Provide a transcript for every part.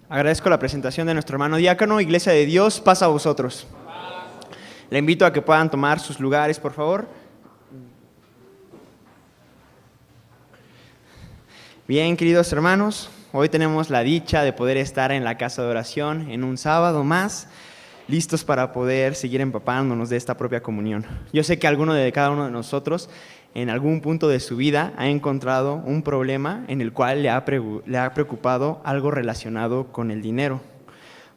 Agradezco la presentación de nuestro hermano diácono. Iglesia de Dios, paz a vosotros. Le invito a que puedan tomar sus lugares, por favor. Bien, queridos hermanos, hoy tenemos la dicha de poder estar en la casa de oración en un sábado más, listos para poder seguir empapándonos de esta propia comunión. Yo sé que alguno de cada uno de nosotros en algún punto de su vida ha encontrado un problema en el cual le ha preocupado algo relacionado con el dinero.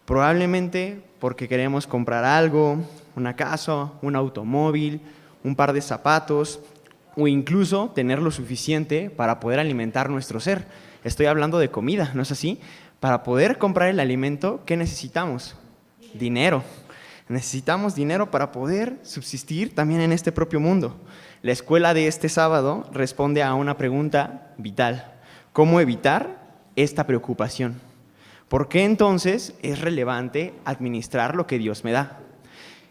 Probablemente porque queremos comprar algo, una casa, un automóvil, un par de zapatos o incluso tener lo suficiente para poder alimentar nuestro ser. Estoy hablando de comida, ¿no es así? Para poder comprar el alimento, ¿qué necesitamos? Dinero. Necesitamos dinero para poder subsistir también en este propio mundo. La escuela de este sábado responde a una pregunta vital. ¿Cómo evitar esta preocupación? ¿Por qué entonces es relevante administrar lo que Dios me da?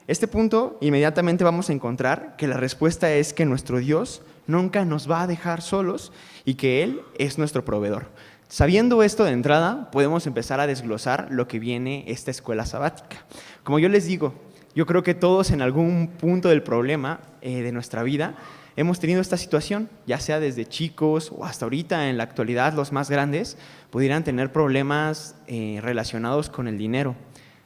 Este punto, inmediatamente vamos a encontrar que la respuesta es que nuestro Dios nunca nos va a dejar solos y que Él es nuestro proveedor. Sabiendo esto de entrada, podemos empezar a desglosar lo que viene esta escuela sabática. Como yo les digo, yo creo que todos en algún punto del problema de nuestra vida hemos tenido esta situación, ya sea desde chicos o hasta ahorita en la actualidad los más grandes pudieran tener problemas relacionados con el dinero.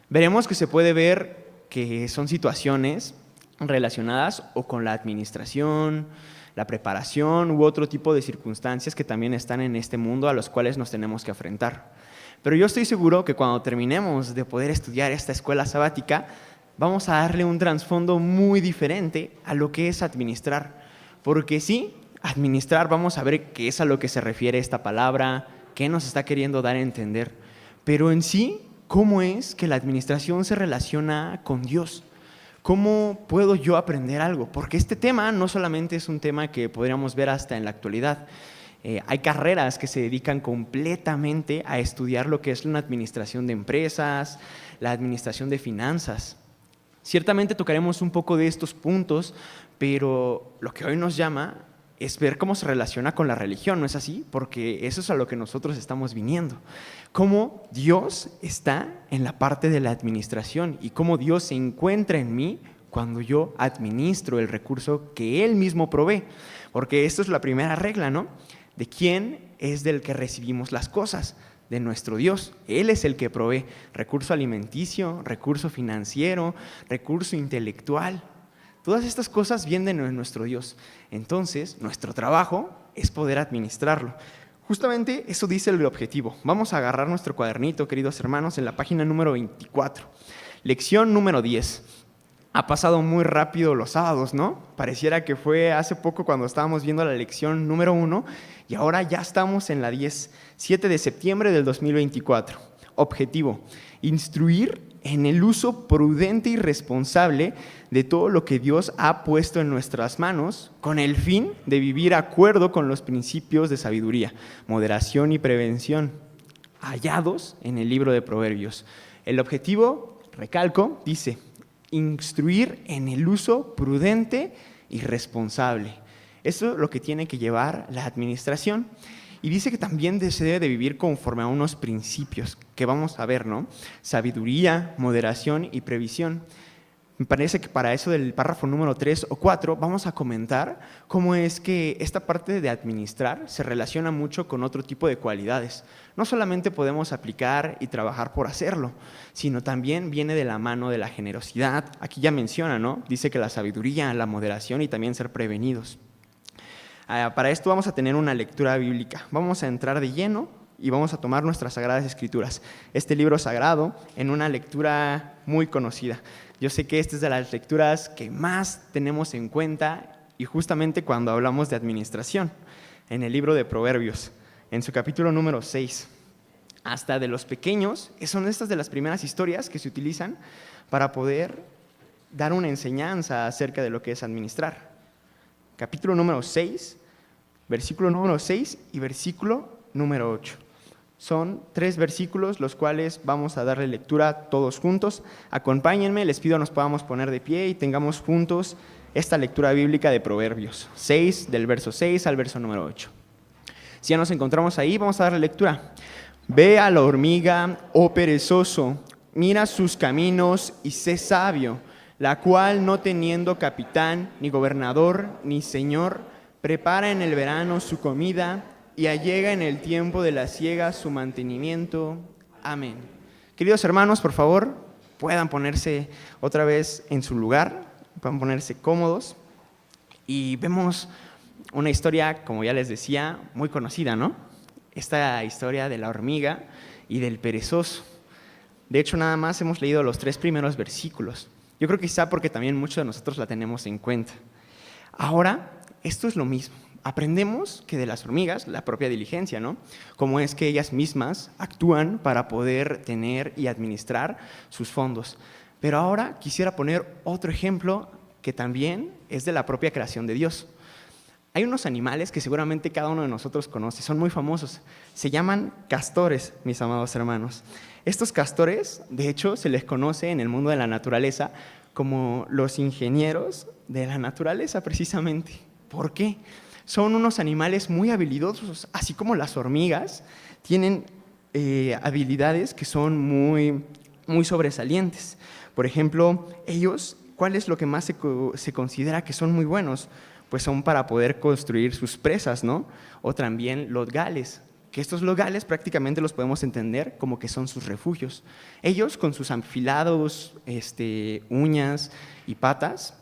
Veremos que se puede ver que son situaciones relacionadas o con la administración, la preparación u otro tipo de circunstancias que también están en este mundo a los cuales nos tenemos que enfrentar. Pero yo estoy seguro que cuando terminemos de poder estudiar esta escuela sabática, vamos a darle un trasfondo muy diferente a lo que es administrar. Porque sí, administrar, vamos a ver qué es a lo que se refiere esta palabra, qué nos está queriendo dar a entender. Pero en sí, ¿cómo es que la administración se relaciona con Dios? ¿Cómo puedo yo aprender algo? Porque este tema no solamente es un tema que podríamos ver hasta en la actualidad. Hay carreras que se dedican completamente a estudiar lo que es la administración de empresas, la administración de finanzas. Ciertamente tocaremos un poco de estos puntos, pero lo que hoy nos llama es ver cómo se relaciona con la religión, ¿no es así? Porque eso es a lo que nosotros estamos viniendo. Cómo Dios está en la parte de la administración y cómo Dios se encuentra en mí cuando yo administro el recurso que Él mismo provee. Porque esto es la primera regla, ¿no? ¿De quién es del que recibimos las cosas? De nuestro Dios. Él es el que provee recurso alimenticio, recurso financiero, recurso intelectual. Todas estas cosas vienen de nuestro Dios. Entonces, nuestro trabajo es poder administrarlo. Justamente eso dice el objetivo. Vamos a agarrar nuestro cuadernito, queridos hermanos, en la página número 24. Lección número 10. Ha pasado muy rápido los sábados, ¿no? Pareciera que fue hace poco cuando estábamos viendo la lección número 1 y ahora ya estamos en la 10, 7 de septiembre del 2024. Objetivo: instruir en el uso prudente y responsable de todo lo que Dios ha puesto en nuestras manos con el fin de vivir de acuerdo con los principios de sabiduría, moderación y prevención hallados en el libro de Proverbios. El objetivo, recalco, dice: instruir en el uso prudente y responsable. Eso es lo que tiene que llevar la administración. Y dice que también se debe de vivir conforme a unos principios que vamos a ver, ¿no? Sabiduría, moderación y previsión. Me parece que para eso del párrafo número 3 o 4 vamos a comentar cómo es que esta parte de administrar se relaciona mucho con otro tipo de cualidades. No solamente podemos aplicar y trabajar por hacerlo, sino también viene de la mano de la generosidad. Aquí ya menciona, ¿no? Dice que la sabiduría, la moderación y también ser prevenidos. Para esto vamos a tener una lectura bíblica. Vamos a entrar de lleno y vamos a tomar nuestras Sagradas Escrituras. Este libro sagrado en una lectura muy conocida. Yo sé que esta es de las lecturas que más tenemos en cuenta y justamente cuando hablamos de administración, en el libro de Proverbios, en su capítulo número 6. Hasta de los pequeños, son estas de las primeras historias que se utilizan para poder dar una enseñanza acerca de lo que es administrar. Capítulo número 6, versículo número 6 y versículo número 8. Son 3 versículos los cuales vamos a darle lectura todos juntos. Acompáñenme, les pido nos podamos poner de pie y tengamos juntos esta lectura bíblica de Proverbios 6, del verso 6 al verso número 8. Si ya nos encontramos ahí, vamos a darle lectura. Ve a la hormiga, oh perezoso, mira sus caminos y sé sabio, la cual no teniendo capitán, ni gobernador, ni señor, prepara en el verano su comida y allega en el tiempo de la siega su mantenimiento. Amén. Queridos hermanos, por favor, puedan ponerse otra vez en su lugar, puedan ponerse cómodos y vemos una historia, como ya les decía, muy conocida, ¿no? Esta historia de la hormiga y del perezoso. De hecho, nada más hemos leído los 3 primeros versículos. Yo creo que quizá porque también muchos de nosotros la tenemos en cuenta. Ahora, esto es lo mismo. Aprendemos que de las hormigas, la propia diligencia, ¿no? Cómo es que ellas mismas actúan para poder tener y administrar sus fondos. Pero ahora quisiera poner otro ejemplo que también es de la propia creación de Dios. Hay unos animales que seguramente cada uno de nosotros conoce, son muy famosos. Se llaman castores, mis amados hermanos. Estos castores, de hecho, se les conoce en el mundo de la naturaleza como los ingenieros de la naturaleza, precisamente. ¿Por qué? Son unos animales muy habilidosos, así como las hormigas, tienen habilidades que son muy, muy sobresalientes. Por ejemplo, ellos, ¿cuál es lo que más se considera que son muy buenos? Pues son para poder construir sus presas, ¿no? O también lodgales, que estos lodgales prácticamente los podemos entender como que son sus refugios. Ellos con sus afilados uñas y patas,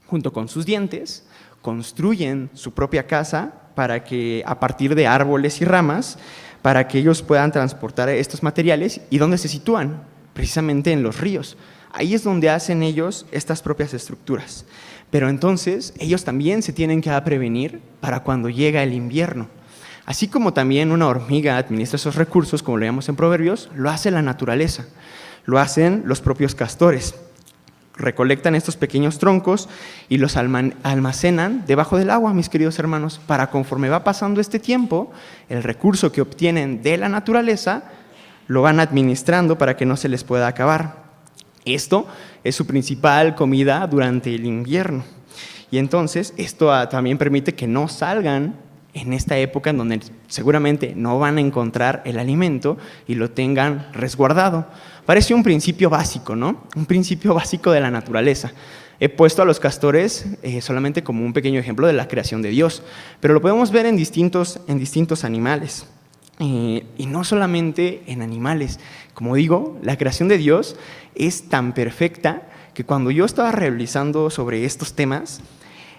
junto con sus dientes, construyen su propia casa para que a partir de árboles y ramas, para que ellos puedan transportar estos materiales. ¿Y dónde se sitúan? Precisamente en los ríos. Ahí es donde hacen ellos estas propias estructuras. Pero entonces ellos también se tienen que prevenir para cuando llega el invierno. Así como también una hormiga administra esos recursos, como lo vemos en Proverbios, lo hace la naturaleza, lo hacen los propios castores. Recolectan estos pequeños troncos y los almacenan debajo del agua, mis queridos hermanos, para conforme va pasando este tiempo, el recurso que obtienen de la naturaleza lo van administrando para que no se les pueda acabar. Esto es su principal comida durante el invierno. Y entonces esto también permite que no salgan en esta época en donde seguramente no van a encontrar el alimento y lo tengan resguardado. Parece un principio básico, ¿no? Un principio básico de la naturaleza. He puesto a los castores solamente como un pequeño ejemplo de la creación de Dios, pero lo podemos ver en distintos animales. Y no solamente en animales. Como digo, la creación de Dios es tan perfecta que cuando yo estaba revisando sobre estos temas,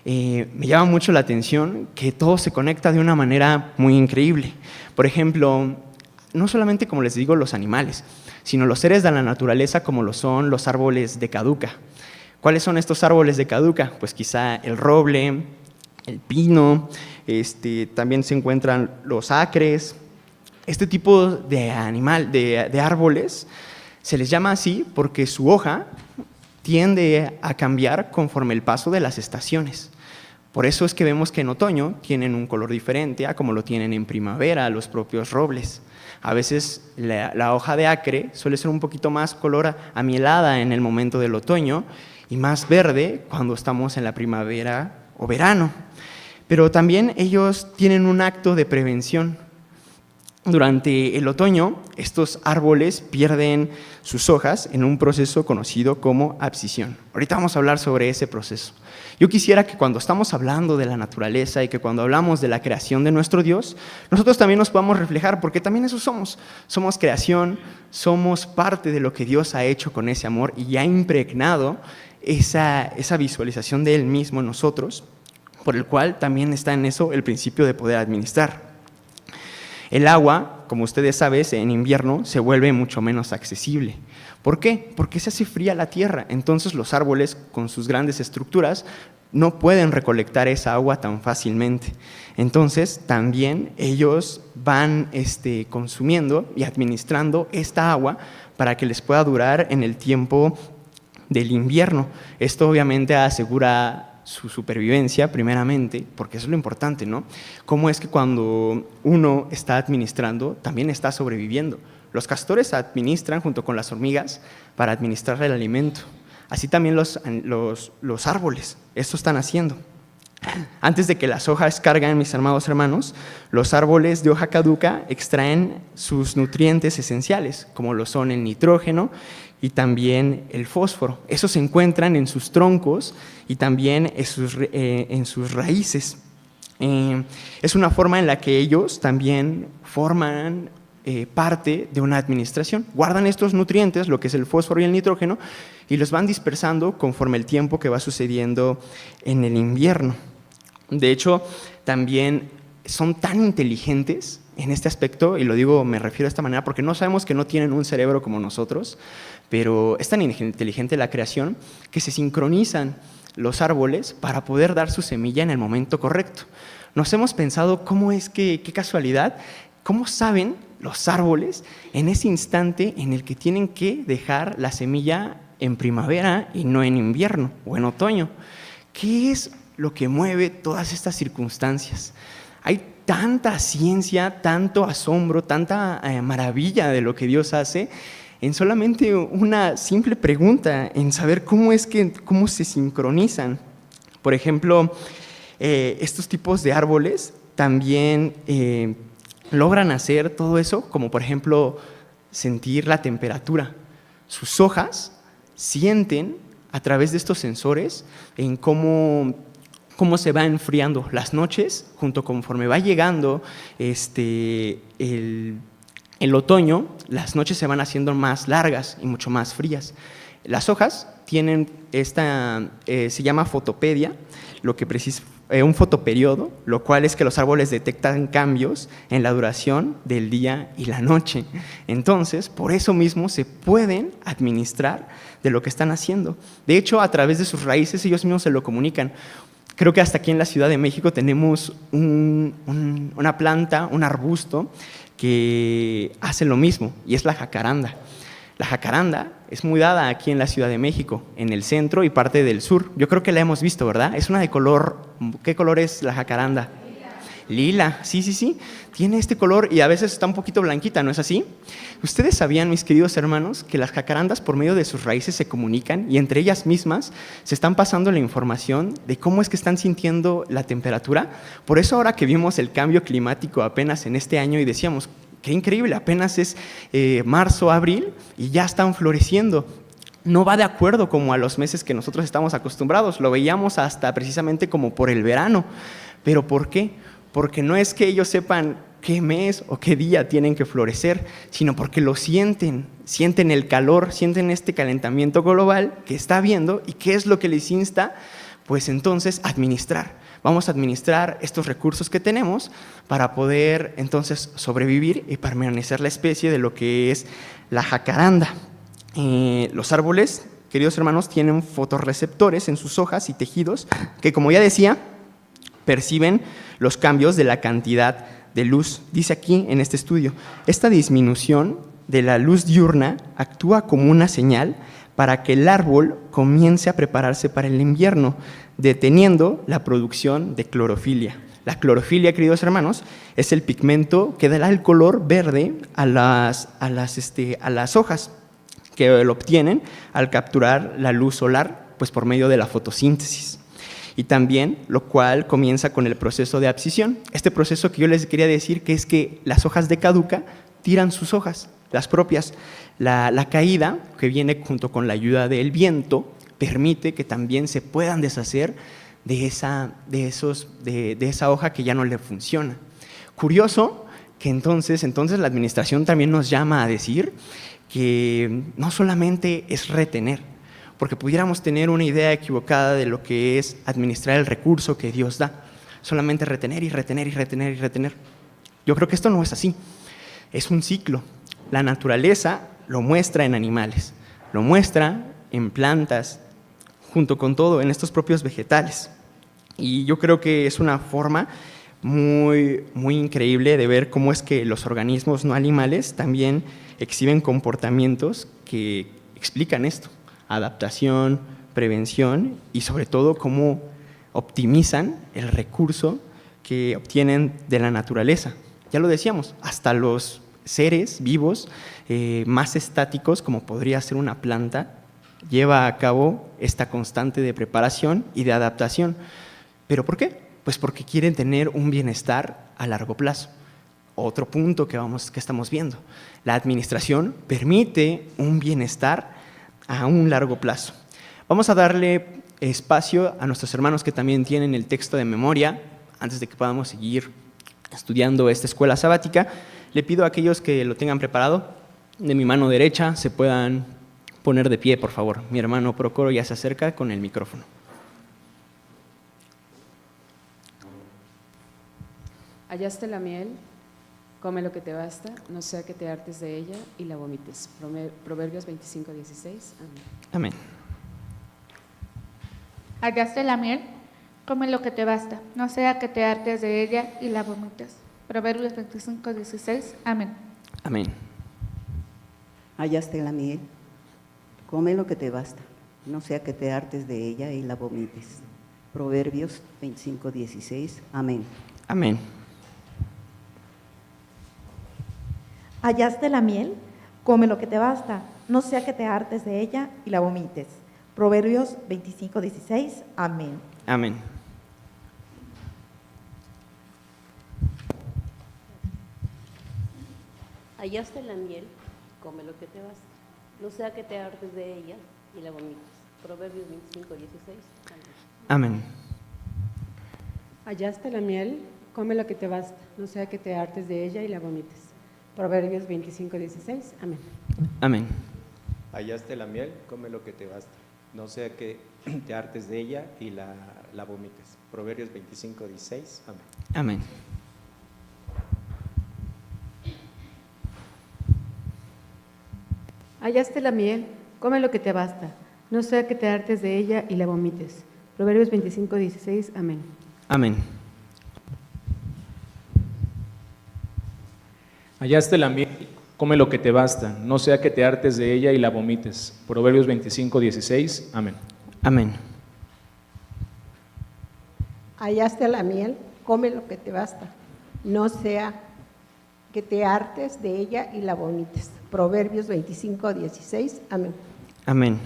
me llama mucho la atención que todo se conecta de una manera muy increíble. Por ejemplo, no solamente, como les digo, los animales, sino los seres de la naturaleza como lo son los árboles de caduca. ¿Cuáles son estos árboles de caduca? Pues quizá el roble, el pino, también se encuentran los acres. Este tipo de árboles se les llama así porque su hoja tiende a cambiar conforme el paso de las estaciones. Por eso es que vemos que en otoño tienen un color diferente a como lo tienen en primavera los propios robles. A veces la hoja de acre suele ser un poquito más color amielada en el momento del otoño y más verde cuando estamos en la primavera o verano. Pero también ellos tienen un acto de prevención. Durante el otoño, estos árboles pierden sus hojas en un proceso conocido como abscisión. Ahorita vamos a hablar sobre ese proceso. Yo quisiera que cuando estamos hablando de la naturaleza y que cuando hablamos de la creación de nuestro Dios, nosotros también nos podamos reflejar, porque también eso somos. Somos creación, somos parte de lo que Dios ha hecho con ese amor y ha impregnado esa visualización de Él mismo en nosotros, por el cual también está en eso el principio de poder administrar. El agua, como ustedes saben, en invierno se vuelve mucho menos accesible. ¿Por qué? Porque se hace fría la tierra, entonces los árboles con sus grandes estructuras no pueden recolectar esa agua tan fácilmente. Entonces también ellos van consumiendo y administrando esta agua para que les pueda durar en el tiempo del invierno. Esto obviamente asegura su supervivencia primeramente, porque eso es lo importante, ¿no? Cómo es que cuando uno está administrando, también está sobreviviendo. Los castores administran junto con las hormigas para administrar el alimento. Así también los árboles, esto están haciendo. Antes de que las hojas caigan, mis amados hermanos, los árboles de hoja caduca extraen sus nutrientes esenciales, como lo son el nitrógeno y también el fósforo. Esos se encuentran en sus troncos y también en sus raíces. Es una forma en la que ellos también forman parte de una administración. Guardan estos nutrientes, lo que es el fósforo y el nitrógeno, y los van dispersando conforme el tiempo que va sucediendo en el invierno. De hecho, también son tan inteligentes en este aspecto, y lo digo, me refiero de esta manera, porque no sabemos que no tienen un cerebro como nosotros, pero es tan inteligente la creación que se sincronizan los árboles para poder dar su semilla en el momento correcto. Nos hemos pensado cómo es que, qué casualidad, cómo saben los árboles en ese instante en el que tienen que dejar la semilla en primavera y no en invierno o en otoño. ¿Qué es lo que mueve todas estas circunstancias? Hay tanta ciencia, tanto asombro, tanta maravilla de lo que Dios hace en solamente una simple pregunta, en saber cómo se sincronizan. Por ejemplo, estos tipos de árboles también logran hacer todo eso, como por ejemplo sentir la temperatura. Sus hojas sienten a través de estos sensores en cómo se va enfriando las noches, junto conforme va llegando el otoño, las noches se van haciendo más largas y mucho más frías. Las hojas tienen se llama fotopedia, lo que un fotoperiodo, lo cual es que los árboles detectan cambios en la duración del día y la noche. Entonces, por eso mismo se pueden administrar de lo que están haciendo. De hecho, a través de sus raíces ellos mismos se lo comunican. Creo que hasta aquí en la Ciudad de México tenemos una planta, un arbusto que hace lo mismo, y es la jacaranda. La jacaranda es muy dada aquí en la Ciudad de México, en el centro y parte del sur. Yo creo que la hemos visto, ¿verdad? Es una de color, ¿qué color es la jacaranda? Lila, sí. Tiene este color y a veces está un poquito blanquita, ¿no es así? ¿Ustedes sabían, mis queridos hermanos, que las jacarandas por medio de sus raíces se comunican y entre ellas mismas se están pasando la información de cómo es que están sintiendo la temperatura? Por eso ahora que vimos el cambio climático apenas en este año y decíamos, qué increíble, apenas es marzo, abril y ya están floreciendo. No va de acuerdo como a los meses que nosotros estamos acostumbrados, lo veíamos hasta precisamente como por el verano. ¿Pero por qué? Porque no es que ellos sepan qué mes o qué día tienen que florecer, sino porque lo sienten el calor, sienten este calentamiento global que está habiendo y qué es lo que les insta, pues entonces administrar. Vamos a administrar estos recursos que tenemos para poder entonces sobrevivir y permanecer la especie de lo que es la jacaranda. Los árboles, queridos hermanos, tienen fotorreceptores en sus hojas y tejidos que, como ya decía, perciben los cambios de la cantidad de luz. Dice aquí en este estudio, esta disminución de la luz diurna actúa como una señal para que el árbol comience a prepararse para el invierno, deteniendo la producción de clorofilia. La clorofilia, queridos hermanos, es el pigmento que da el color verde a las hojas, que lo obtienen al capturar la luz solar, pues por medio de la fotosíntesis. Y también, lo cual comienza con el proceso de abscisión. Este proceso que yo les quería decir, que es que las hojas de caduca tiran sus hojas, las propias. La caída, que viene junto con la ayuda del viento, permite que también se puedan deshacer de esa hoja que ya no le funciona. Curioso que entonces la administración también nos llama a decir que no solamente es retener, porque pudiéramos tener una idea equivocada de lo que es administrar el recurso que Dios da, solamente retener y retener y retener y retener. Yo creo que esto no es así, es un ciclo. La naturaleza lo muestra en animales, lo muestra en plantas, junto con todo, en estos propios vegetales. Y yo creo que es una forma muy, muy increíble de ver cómo es que los organismos no animales también exhiben comportamientos que explican esto. Adaptación, prevención y sobre todo cómo optimizan el recurso que obtienen de la naturaleza. Ya lo decíamos, hasta los seres vivos más estáticos, como podría ser una planta, lleva a cabo esta constante de preparación y de adaptación. ¿Pero por qué? Pues porque quieren tener un bienestar a largo plazo. Otro punto que estamos viendo. La administración permite un bienestar a un largo plazo. Vamos a darle espacio a nuestros hermanos que también tienen el texto de memoria, antes de que podamos seguir estudiando esta escuela sabática. Le pido a aquellos que lo tengan preparado, de mi mano derecha, se puedan poner de pie, por favor. Mi hermano Procoro ya se acerca con el micrófono. Hallaste la miel, come lo que te basta, no sea que te hartes de ella y la vomites. Proverbios 25:16. Amén. Amén. Hallaste la miel, come lo que te basta, no sea que te hartes de ella y la vomites. Proverbios 25:16. Amén. Amén. Hallaste la miel, come lo que te basta, no sea que te hartes de ella y la vomites. Proverbios 25:16. Amén. Amén. Hallaste la miel, come lo que te basta, no sea que te hartes de ella y la vomites. Proverbios 25:16. Amén. Amén. Hallaste la miel, come lo que te basta, no sea que te hartes de ella y la vomites. Proverbios 25:16. Amén. Hallaste la miel, come lo que te basta, no sea que te hartes de ella y la vomites. Proverbios 25:16. Amén. Amén. Hallaste la miel, come lo que te basta, no sea que te hartes de ella y la vomites. Proverbios 25:16. Amén. Amén. Hallaste la miel, come lo que te basta, no sea que te hartes de ella y la vomites. Proverbios 25:16. Amén. Amén. Hallaste la miel, come lo que te basta, no sea que te hartes de ella y la vomites. Proverbios 25:16. Amén. Amén. Hallaste la miel, come lo que te basta, no sea que te hartes de ella y la vomites. Proverbios 25:16. Amén. Amén.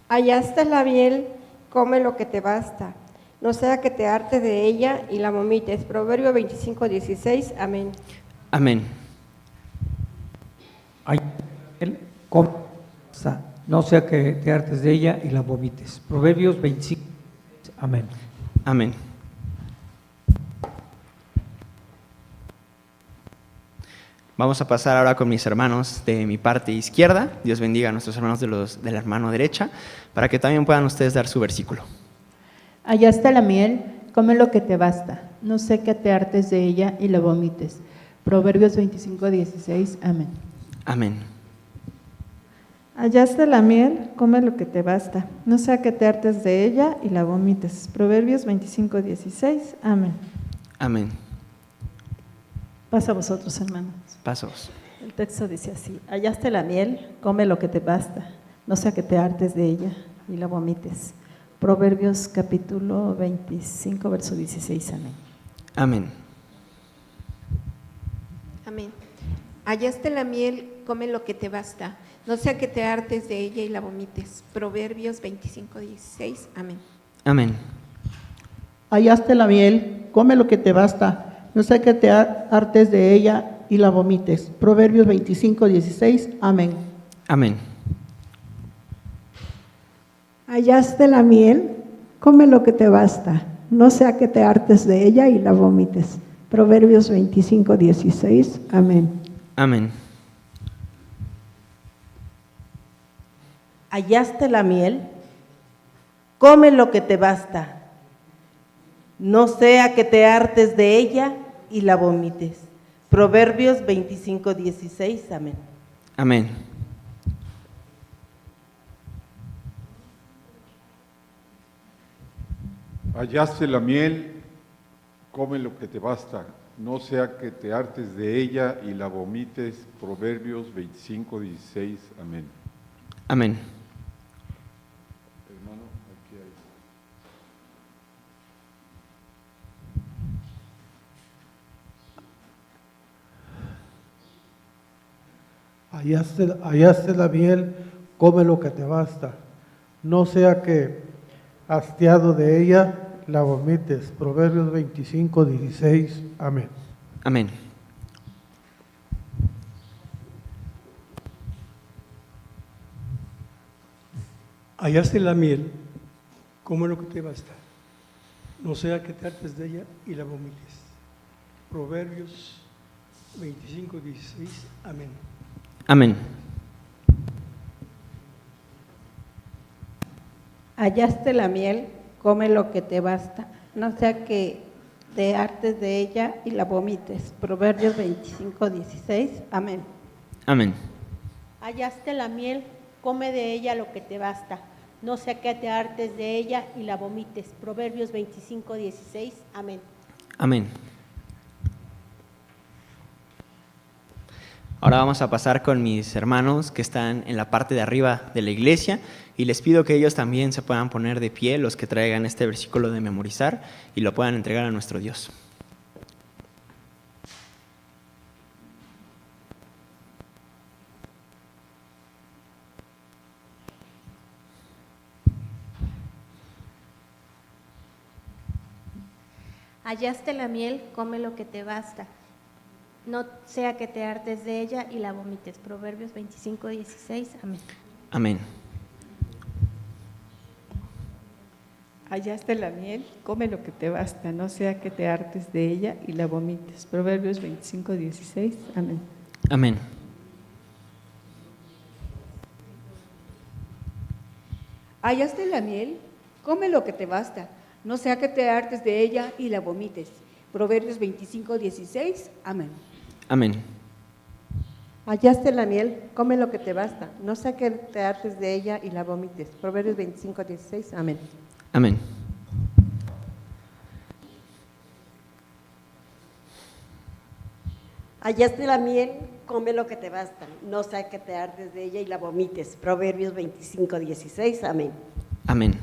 Hallaste la miel, come lo que te basta, no sea que te hartes de ella y la vomites. Proverbio 25:16. Amén. Amén. No sea que te hartes de ella y la vomites. Proverbios 25. Amén. Amén. Vamos a pasar ahora con mis hermanos de mi parte izquierda. Dios bendiga a nuestros hermanos de la mano derecha, para que también puedan ustedes dar su versículo. Hallaste la miel, come lo que te basta, no sé que te hartes de ella y la vomites. Proverbios 25:16. Amén. Amén. Hallaste la miel, come lo que te basta, no sea que te hartes de ella y la vomites. Proverbios 25:16. Amén. Amén. Pasa a vosotros, hermanos. Pasos. El texto dice así: hallaste la miel, come lo que te basta, no sea que te hartes de ella y la vomites. Proverbios capítulo 25, verso 16. Amén. Amén. Amén. Hallaste la miel, come lo que te basta, no sea que te hartes de ella y la vomites. Proverbios 25:16. Amén. Amén. Hallaste la miel, come lo que te basta, no sea que te hartes de ella y la vomites. Proverbios 25:16. Amén. Amén. Hallaste la miel, come lo que te basta, no sea que te hartes de ella y la vomites. Proverbios 25:16. Amén. Amén. Hallaste la miel, come lo que te basta, no sea que te hartes de ella y la vomites. Proverbios 25:16. Amén. Amén. Hallaste la miel, come lo que te basta, no sea que te hartes de ella y la vomites. Proverbios 25:16. Amén. Amén. Hermano, aquí hay. Hallaste la miel, come lo que te basta, no sea que hastiado de ella, la vomites. Proverbios 25:16. Amén. Amén. Hallaste la miel, come lo que te basta, no sea que te hartes de ella y la vomites. Proverbios 25:16. Amén. Amén. Hallaste la miel, come lo que te basta, no sea que te hartes de ella y la vomites. Proverbios 25:16. Amén. Amén. Hallaste la miel, come de ella lo que te basta, no sea que te hartes de ella y la vomites. Proverbios 25:16. Amén. Amén. Ahora vamos a pasar con mis hermanos que están en la parte de arriba de la iglesia y les pido que ellos también se puedan poner de pie, los que traigan este versículo de memorizar y lo puedan entregar a nuestro Dios. Hallaste la miel, come lo que te basta, no sea que te hartes de ella y la vomites. Proverbios 25:16. Amén. Amén. Hallaste la miel, come lo que te basta, no sea que te hartes de ella y la vomites. Proverbios 25:16. Amén. Amén. Hallaste la miel, come lo que te basta, no sea que te hartes de ella y la vomites. Proverbios 25:16. Amén. Amén. Hallaste la miel, come lo que te basta, no sea que te hartes de ella y la vomites. Proverbios 25:16. Amén. Amén. Hallaste la miel, come lo que te basta, no sea que te hartes de ella y la vomites. Proverbios 25:16. Amén. Amén.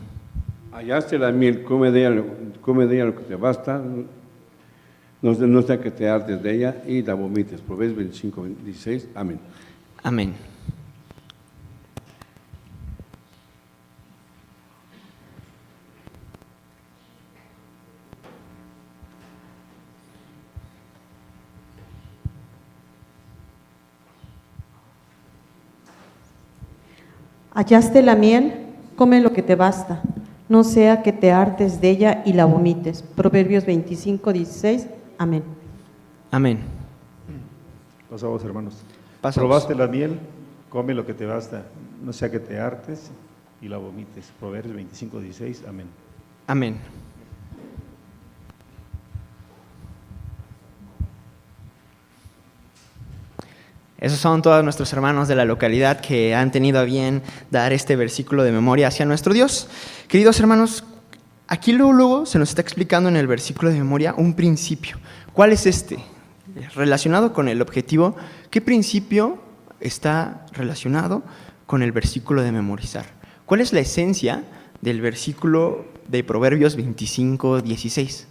Hallaste la miel, come de ella lo que te basta, no sea que te hartes de ella y la vomites. Proverbios 25:16. Amén. Amén. Hallaste la miel, come lo que te basta, no sea que te hartes de ella y la vomites. Proverbios 25:16. Amén. Amén. Pasamos, hermanos. Pasamos. Probaste la miel, come lo que te basta, no sea que te hartes y la vomites. Proverbios 25:16. Amén. Amén. Esos son todos nuestros hermanos de la localidad que han tenido a bien dar este versículo de memoria hacia nuestro Dios. Queridos hermanos, aquí luego se nos está explicando en el versículo de memoria un principio. ¿Cuál es este? Relacionado con el objetivo, ¿qué principio está relacionado con el versículo de memorizar? ¿Cuál es la esencia del versículo de Proverbios 25:16?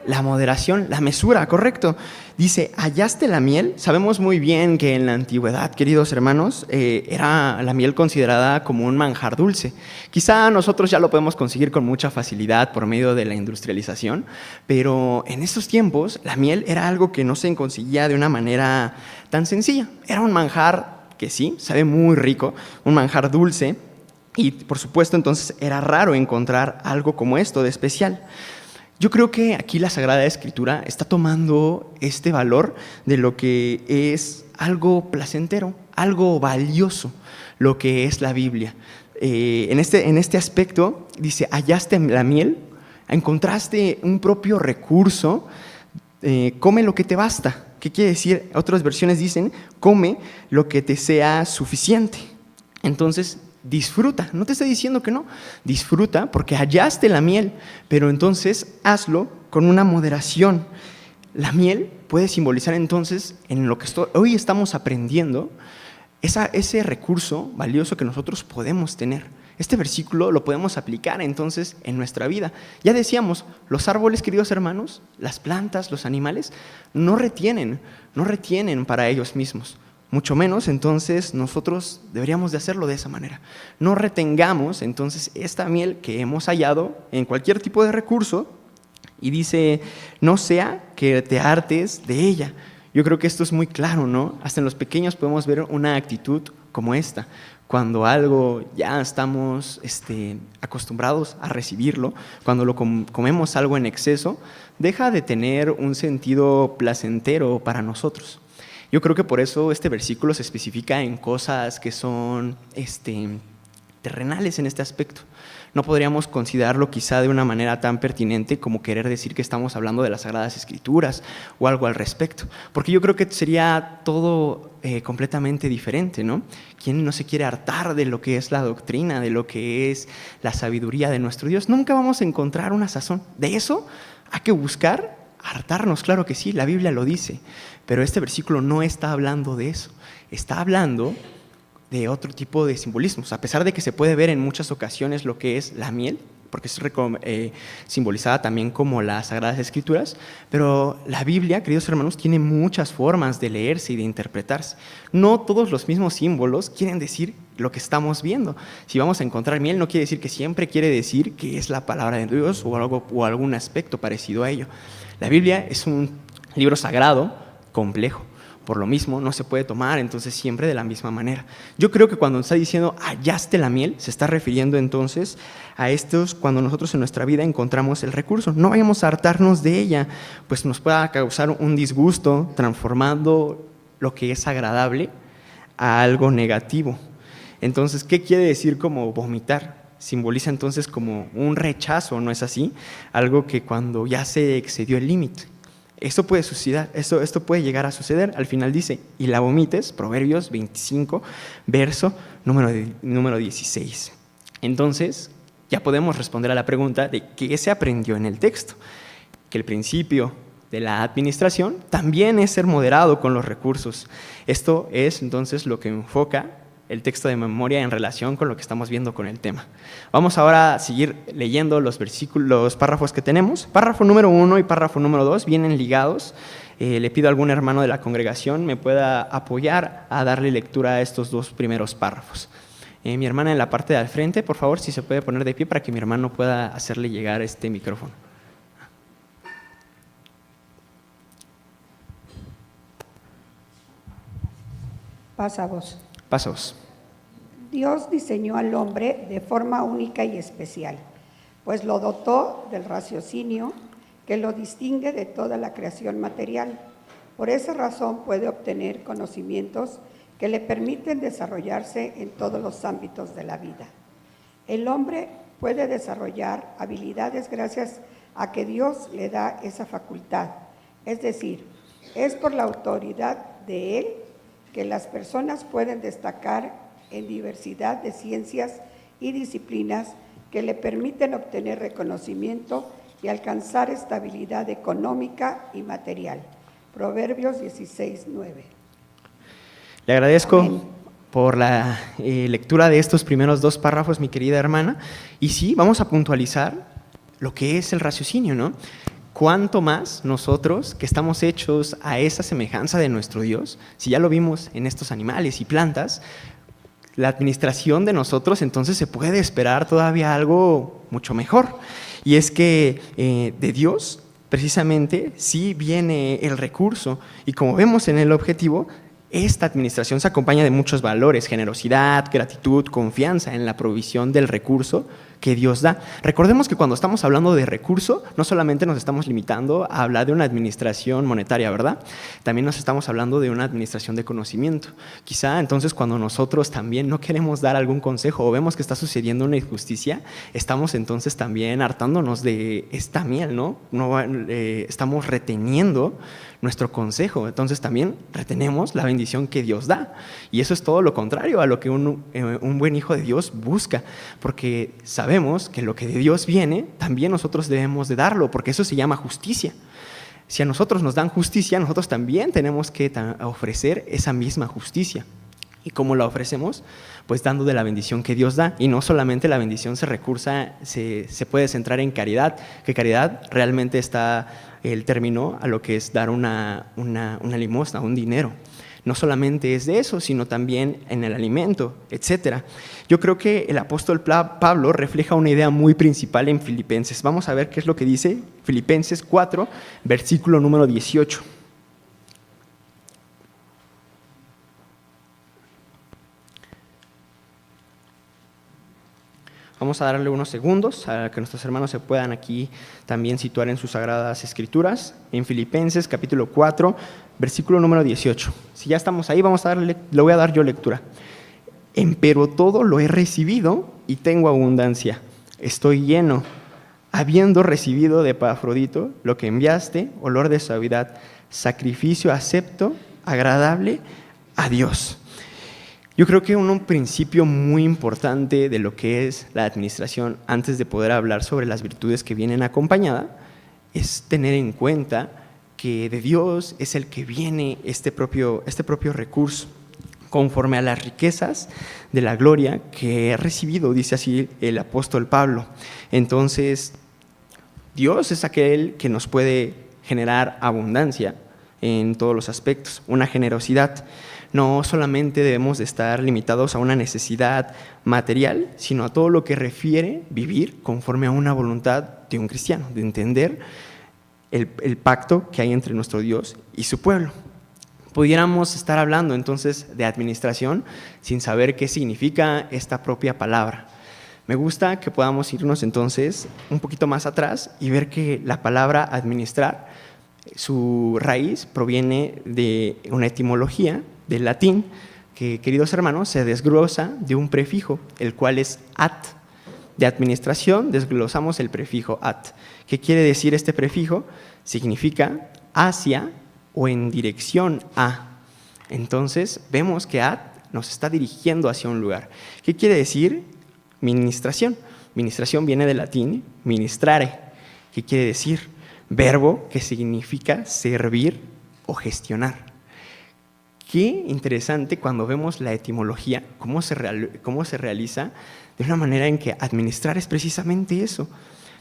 La moderación, la mesura, correcto. Dice, hallaste la miel. Sabemos muy bien que en la antigüedad, queridos hermanos, era la miel considerada como un manjar dulce. Quizá nosotros ya lo podemos conseguir con mucha facilidad por medio de la industrialización, pero en estos tiempos la miel era algo que no se conseguía de una manera tan sencilla. Era un manjar que sí, sabe muy rico, un manjar dulce, y por supuesto entonces era raro encontrar algo como esto de especial. Yo creo que aquí la Sagrada Escritura está tomando este valor de lo que es algo placentero, algo valioso, lo que es la Biblia. En este aspecto, dice, hallaste la miel, encontraste un propio recurso, come lo que te basta. ¿Qué quiere decir? Otras versiones dicen, come lo que te sea suficiente. Entonces, disfruta, no te estoy diciendo que no, disfruta porque hallaste la miel, pero entonces hazlo con una moderación. La miel puede simbolizar entonces, en lo que hoy estamos aprendiendo, ese recurso valioso que nosotros podemos tener. Este versículo lo podemos aplicar entonces en nuestra vida. Ya decíamos, los árboles, queridos hermanos, las plantas, los animales, no retienen para ellos mismos. mucho menos entonces nosotros deberíamos de hacerlo de esa manera. No retengamos entonces esta miel que hemos hallado en cualquier tipo de recurso, y dice, no sea que te hartes de ella. Yo creo que esto es muy claro, ¿no? Hasta en los pequeños podemos ver una actitud como esta. Cuando algo ya estamos acostumbrados a recibirlo, cuando lo comemos algo en exceso, deja de tener un sentido placentero para nosotros. Yo creo que por eso este versículo se especifica en cosas que son terrenales en este aspecto. No podríamos considerarlo quizá de una manera tan pertinente como querer decir que estamos hablando de las Sagradas Escrituras o algo al respecto, porque yo creo que sería todo completamente diferente, ¿no? ¿Quién no se quiere hartar de lo que es la doctrina, de lo que es la sabiduría de nuestro Dios? Nunca vamos a encontrar una sazón. De eso hay que buscar hartarnos, claro que sí, la Biblia lo dice, pero este versículo no está hablando de eso, está hablando de otro tipo de simbolismos, a pesar de que se puede ver en muchas ocasiones lo que es la miel, porque es simbolizada también como las Sagradas Escrituras, pero la Biblia, queridos hermanos, tiene muchas formas de leerse y de interpretarse. No todos los mismos símbolos quieren decir lo que estamos viendo. Si vamos a encontrar miel, no quiere decir que siempre quiere decir que es la palabra de Dios o algún aspecto parecido a ello. La Biblia es un libro sagrado, complejo. Por lo mismo, no se puede tomar entonces siempre de la misma manera. Yo creo que cuando está diciendo hallaste la miel, se está refiriendo entonces a estos cuando nosotros en nuestra vida encontramos el recurso. No vayamos a hartarnos de ella, pues nos pueda causar un disgusto transformando lo que es agradable a algo negativo. Entonces, ¿qué quiere decir como vomitar? Simboliza entonces como un rechazo, ¿no es así? Algo que cuando ya se excedió el límite. Esto puede suceder, esto puede llegar a suceder. Al final dice, y la vomites, Proverbios 25, verso número 16. Entonces, ya podemos responder a la pregunta de qué se aprendió en el texto. Que el principio de la administración también es ser moderado con los recursos. Esto es entonces lo que enfoca el texto de memoria en relación con lo que estamos viendo con el tema. Vamos ahora a seguir leyendo los párrafos que tenemos. Párrafo número 1 y párrafo número 2 vienen ligados. Le pido a algún hermano de la congregación me pueda apoyar a darle lectura a estos dos primeros párrafos. Mi hermana en la parte de al frente, por favor, si se puede poner de pie para que mi hermano pueda hacerle llegar este micrófono. Pasa vos. Pasos. Dios diseñó al hombre de forma única y especial, pues lo dotó del raciocinio que lo distingue de toda la creación material. Por esa razón puede obtener conocimientos que le permiten desarrollarse en todos los ámbitos de la vida. El hombre puede desarrollar habilidades gracias a que Dios le da esa facultad, es decir, es por la autoridad de Él que las personas pueden destacar en diversidad de ciencias y disciplinas que le permiten obtener reconocimiento y alcanzar estabilidad económica y material. Proverbios 16, 9. Le agradezco por la lectura de estos primeros dos párrafos, mi querida hermana. Y sí, vamos a puntualizar lo que es el raciocinio, ¿no? ¿Cuánto más nosotros, que estamos hechos a esa semejanza de nuestro Dios, si ya lo vimos en estos animales y plantas, la administración de nosotros entonces se puede esperar todavía algo mucho mejor? Y es que de Dios, precisamente, sí viene el recurso, y como vemos en el objetivo, esta administración se acompaña de muchos valores: generosidad, gratitud, confianza en la provisión del recurso que Dios da. Recordemos que cuando estamos hablando de recurso, no solamente nos estamos limitando a hablar de una administración monetaria, ¿verdad? También nos estamos hablando de una administración de conocimiento. Quizá entonces cuando nosotros también no queremos dar algún consejo o vemos que está sucediendo una injusticia, estamos entonces también hartándonos de esta miel, ¿no? Estamos reteniendo nuestro consejo, entonces también retenemos la bendición que Dios da. Y eso es todo lo contrario a lo que un buen hijo de Dios busca, porque sabemos que lo que de Dios viene, también nosotros debemos de darlo, porque eso se llama justicia. Si a nosotros nos dan justicia, nosotros también tenemos que ofrecer esa misma justicia. ¿Y cómo la ofrecemos? Pues dando de la bendición que Dios da. Y no solamente la bendición se puede centrar en caridad, que caridad realmente está el término a lo que es dar una limosna, un dinero. No solamente es de eso, sino también en el alimento, etc. Yo creo que el apóstol Pablo refleja una idea muy principal en Filipenses. Vamos a ver qué es lo que dice Filipenses 4, versículo número 18. Vamos a darle unos segundos a que nuestros hermanos se puedan aquí también situar en sus sagradas escrituras. En Filipenses capítulo 4, versículo número 18. Si ya estamos ahí, le voy a dar yo lectura. Empero todo lo he recibido y tengo abundancia. Estoy lleno, habiendo recibido de Epafrodito lo que enviaste, olor de suavidad, sacrificio acepto, agradable a Dios. Yo creo que un principio muy importante de lo que es la administración, antes de poder hablar sobre las virtudes que vienen acompañada, es tener en cuenta que de Dios es el que viene este propio recurso, conforme a las riquezas de la gloria que he recibido, dice así el apóstol Pablo. Entonces, Dios es aquel que nos puede generar abundancia en todos los aspectos, una generosidad. No solamente debemos de estar limitados a una necesidad material, sino a todo lo que refiere vivir conforme a una voluntad de un cristiano, de entender el pacto que hay entre nuestro Dios y su pueblo. Pudiéramos estar hablando entonces de administración sin saber qué significa esta propia palabra. Me gusta que podamos irnos entonces un poquito más atrás y ver que la palabra administrar, su raíz proviene de una etimología del latín que, queridos hermanos, se desglosa de un prefijo, el cual es at. De administración desglosamos el prefijo at. ¿Qué quiere decir este prefijo? Significa hacia o en dirección a. Entonces vemos que at nos está dirigiendo hacia un lugar. ¿Qué quiere decir ministración? Ministración viene del latín ministrare. ¿Qué quiere decir? Verbo que significa servir o gestionar. Qué interesante cuando vemos la etimología, cómo se realiza de una manera en que administrar es precisamente eso.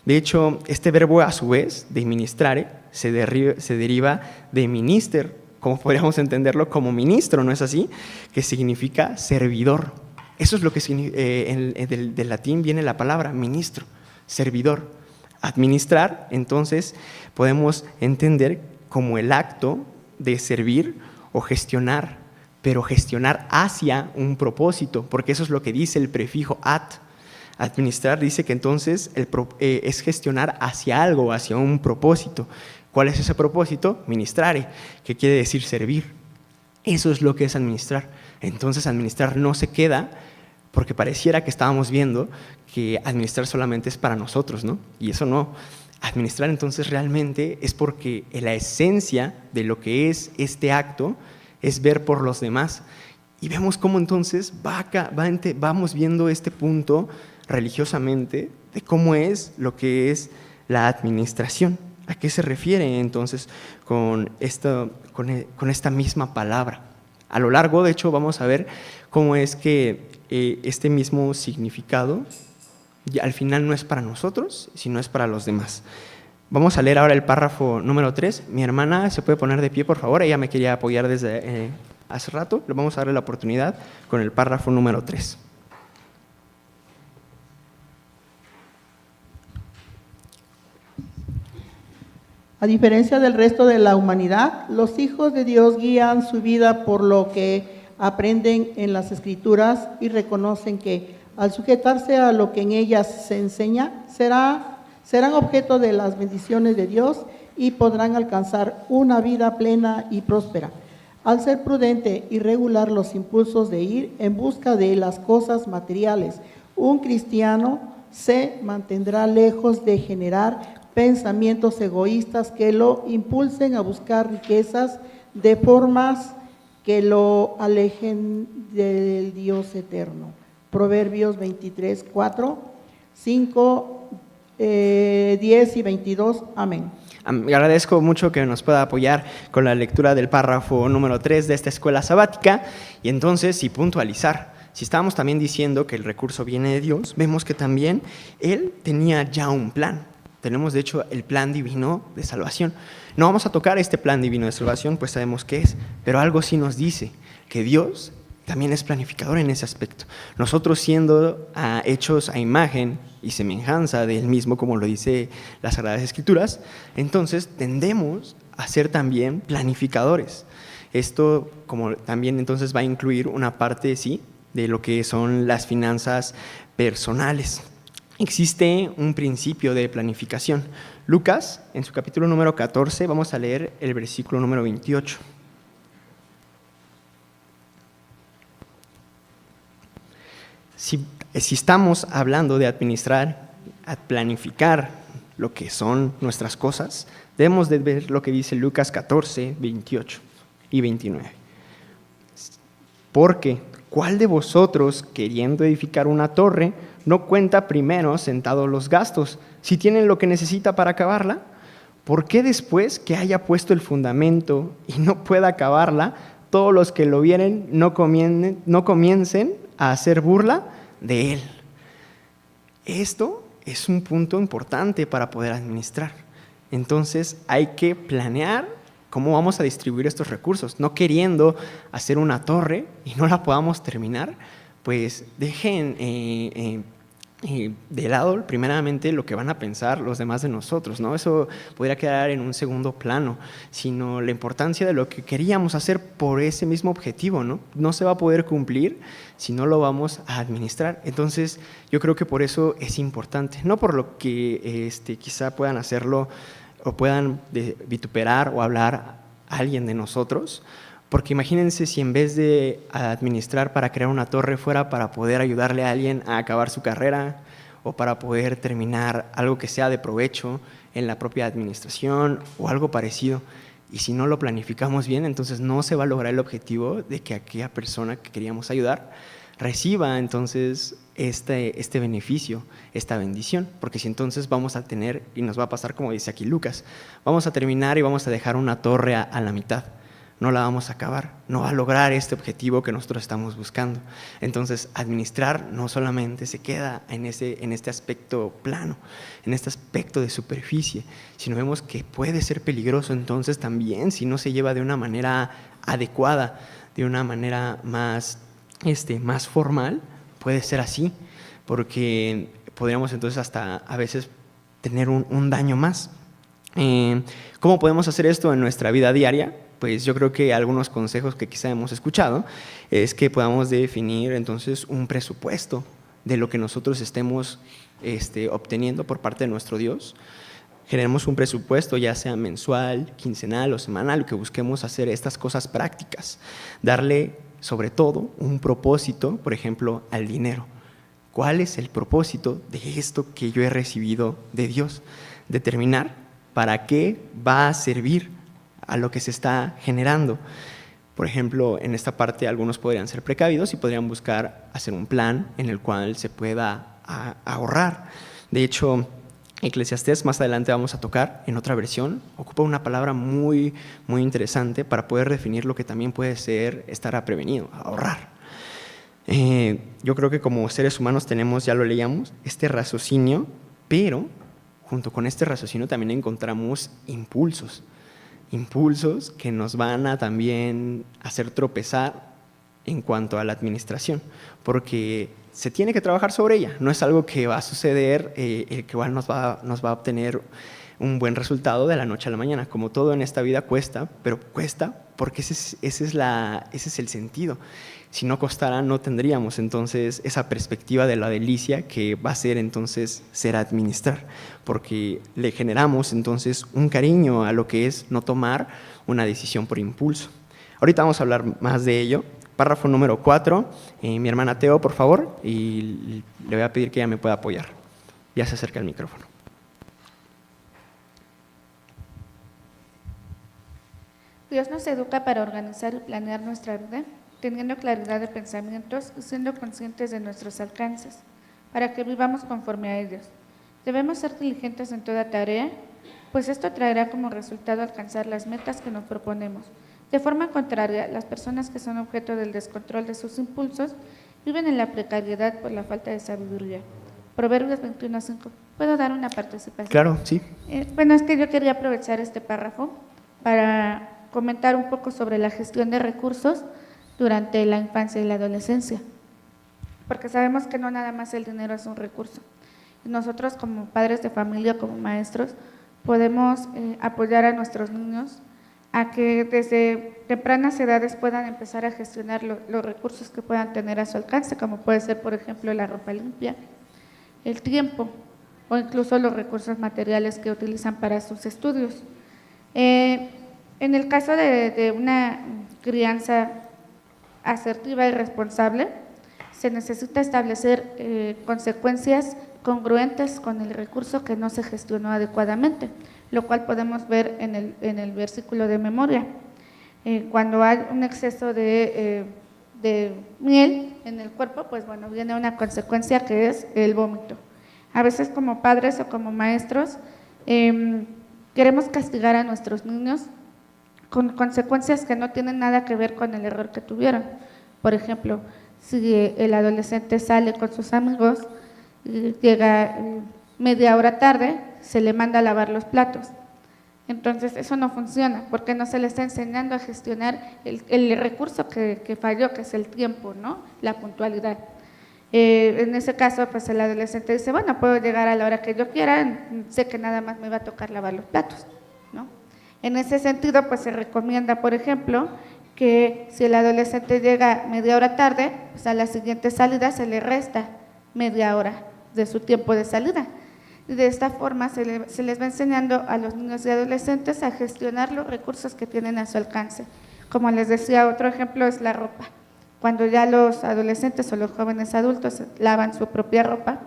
De hecho, este verbo a su vez, de ministrare, se deriva de minister, como podríamos entenderlo como ministro, ¿no es así? Que significa servidor. Eso es lo que del latín viene la palabra ministro, servidor. Administrar, entonces, podemos entender como el acto de servir o gestionar, pero gestionar hacia un propósito, porque eso es lo que dice el prefijo at. Administrar dice que entonces es gestionar hacia algo, hacia un propósito. ¿Cuál es ese propósito? Ministrare, que quiere decir servir. Eso es lo que es administrar. Entonces administrar no se queda, porque pareciera que estábamos viendo que administrar solamente es para nosotros, ¿no? Y eso no. Administrar entonces realmente es porque la esencia de lo que es este acto es ver por los demás. Y vemos cómo entonces vamos viendo este punto religiosamente de cómo es lo que es la administración. ¿A qué se refiere entonces con esta misma palabra? A lo largo, de hecho, vamos a ver cómo es que este mismo significado al final no es para nosotros, sino es para los demás. Vamos a leer ahora el párrafo número 3. Mi hermana se puede poner de pie, por favor. Ella me quería apoyar desde hace rato. Le vamos a darle la oportunidad con el párrafo número 3. A diferencia del resto de la humanidad, los hijos de Dios guían su vida por lo que aprenden en las Escrituras y reconocen que al sujetarse a lo que en ellas se enseña, serán objeto de las bendiciones de Dios y podrán alcanzar una vida plena y próspera. Al ser prudente y regular los impulsos de ir en busca de las cosas materiales, un cristiano se mantendrá lejos de generar pensamientos egoístas que lo impulsen a buscar riquezas de formas que lo alejen del Dios eterno. Proverbios 23, 4, 5, 10 y 22. Amén. Agradezco mucho que nos pueda apoyar con la lectura del párrafo número 3 de esta escuela sabática y entonces puntualizar. Si estábamos también diciendo que el recurso viene de Dios, vemos que también Él tenía ya un plan. Tenemos, de hecho, el plan divino de salvación. No vamos a tocar este plan divino de salvación, pues sabemos qué es, pero algo sí nos dice que Dios también es planificador en ese aspecto. Nosotros siendo hechos a imagen y semejanza del mismo, como lo dice las Sagradas Escrituras, entonces tendemos a ser también planificadores. Esto como también entonces va a incluir una parte, sí, de lo que son las finanzas personales. Existe un principio de planificación. Lucas, en su capítulo número 14, vamos a leer el versículo número 28. Si estamos hablando de administrar, planificar lo que son nuestras cosas, debemos de ver lo que dice Lucas 14, 28 y 29. Porque, ¿cuál de vosotros, queriendo edificar una torre, no cuenta primero sentados los gastos, si tienen lo que necesita para acabarla? ¿Por qué después que haya puesto el fundamento y no pueda acabarla, todos los que lo vieren no comiencen a hacer burla de él? Esto es un punto importante para poder administrar. Entonces hay que planear cómo vamos a distribuir estos recursos, no queriendo hacer una torre y no la podamos terminar, pues dejen de lado primeramente lo que van a pensar los demás de nosotros, ¿no? Eso podría quedar en un segundo plano, sino la importancia de lo que queríamos hacer por ese mismo objetivo, ¿no? No se va a poder cumplir si no lo vamos a administrar. Entonces yo creo que por eso es importante, no por lo que quizá puedan hacerlo o puedan vituperar o hablar a alguien de nosotros, porque imagínense si en vez de administrar para crear una torre fuera para poder ayudarle a alguien a acabar su carrera o para poder terminar algo que sea de provecho en la propia administración o algo parecido. Y si no lo planificamos bien, entonces no se va a lograr el objetivo de que aquella persona que queríamos ayudar reciba entonces este beneficio, esta bendición, porque si entonces vamos a tener, y nos va a pasar como dice aquí Lucas, vamos a terminar y vamos a dejar una torre a la mitad, no la vamos a acabar, no va a lograr este objetivo que nosotros estamos buscando. Entonces administrar no solamente se queda en este aspecto plano, en este aspecto de superficie, sino vemos que puede ser peligroso entonces también si no se lleva de una manera adecuada, de una manera más formal, puede ser así, porque podríamos entonces hasta a veces tener un daño más. ¿Cómo podemos hacer esto en nuestra vida diaria? Pues yo creo que algunos consejos que quizá hemos escuchado es que podamos definir entonces un presupuesto de lo que nosotros estemos obteniendo por parte de nuestro Dios. Generemos un presupuesto, ya sea mensual, quincenal o semanal, que busquemos hacer estas cosas prácticas, darle sobre todo un propósito, por ejemplo, al dinero. ¿Cuál es el propósito de esto que yo he recibido de Dios? Determinar para qué va a servir a lo que se está generando. Por ejemplo, en esta parte algunos podrían ser precavidos y podrían buscar hacer un plan en el cual se pueda ahorrar. De hecho, Eclesiastés, más adelante vamos a tocar en otra versión, ocupa una palabra muy, muy interesante para poder definir lo que también puede ser estar prevenido, ahorrar. Yo creo que como seres humanos tenemos, ya lo leíamos, este raciocinio, pero junto con este raciocinio también encontramos impulsos que nos van a también hacer tropezar en cuanto a la administración, porque se tiene que trabajar sobre ella, no es algo que va a suceder, que igual nos va a obtener un buen resultado de la noche a la mañana. Como todo en esta vida cuesta, pero cuesta porque ese es el sentido. Si no costara, no tendríamos entonces esa perspectiva de la delicia que va a ser entonces ser administrar, porque le generamos entonces un cariño a lo que es no tomar una decisión por impulso. Ahorita vamos a hablar más de ello. Párrafo número 4, mi hermana Teo, por favor, y le voy a pedir que ella me pueda apoyar. Ya se acerca el micrófono. Dios nos educa para organizar y planear nuestra vida, teniendo claridad de pensamientos y siendo conscientes de nuestros alcances, para que vivamos conforme a ellos. Debemos ser diligentes en toda tarea, pues esto traerá como resultado alcanzar las metas que nos proponemos. De forma contraria, las personas que son objeto del descontrol de sus impulsos viven en la precariedad por la falta de sabiduría. Proverbios 21:5. ¿Puedo dar una participación? Claro, sí. Bueno, es que yo quería aprovechar este párrafo para comentar un poco sobre la gestión de recursos durante la infancia y la adolescencia, porque sabemos que no nada más el dinero es un recurso. Nosotros como padres de familia, como maestros, podemos apoyar a nuestros niños a que desde tempranas edades puedan empezar a gestionar los recursos que puedan tener a su alcance, como puede ser, por ejemplo, la ropa limpia, el tiempo o incluso los recursos materiales que utilizan para sus estudios. En el caso de una crianza asertiva y responsable, se necesita establecer consecuencias congruentes con el recurso que no se gestionó adecuadamente, lo cual podemos ver en el versículo de memoria. Cuando hay un exceso de miel en el cuerpo, pues bueno, viene una consecuencia que es el vómito. A veces como padres o como maestros queremos castigar a nuestros niños con consecuencias que no tienen nada que ver con el error que tuvieron. Por ejemplo, si el adolescente sale con sus amigos, llega media hora tarde, se le manda a lavar los platos. Entonces eso no funciona porque no se le está enseñando a gestionar el recurso que falló, que es el tiempo, ¿no? La puntualidad. En ese caso, pues el adolescente dice, bueno, puedo llegar a la hora que yo quiera, sé que nada más me va a tocar lavar los platos, ¿no? En ese sentido, pues se recomienda, por ejemplo, que si el adolescente llega media hora tarde, pues a la siguiente salida se le resta media hora de su tiempo de salida. Y de esta forma se les va enseñando a los niños y adolescentes a gestionar los recursos que tienen a su alcance. Como les decía, otro ejemplo es la ropa. Cuando ya los adolescentes o los jóvenes adultos lavan su propia ropa,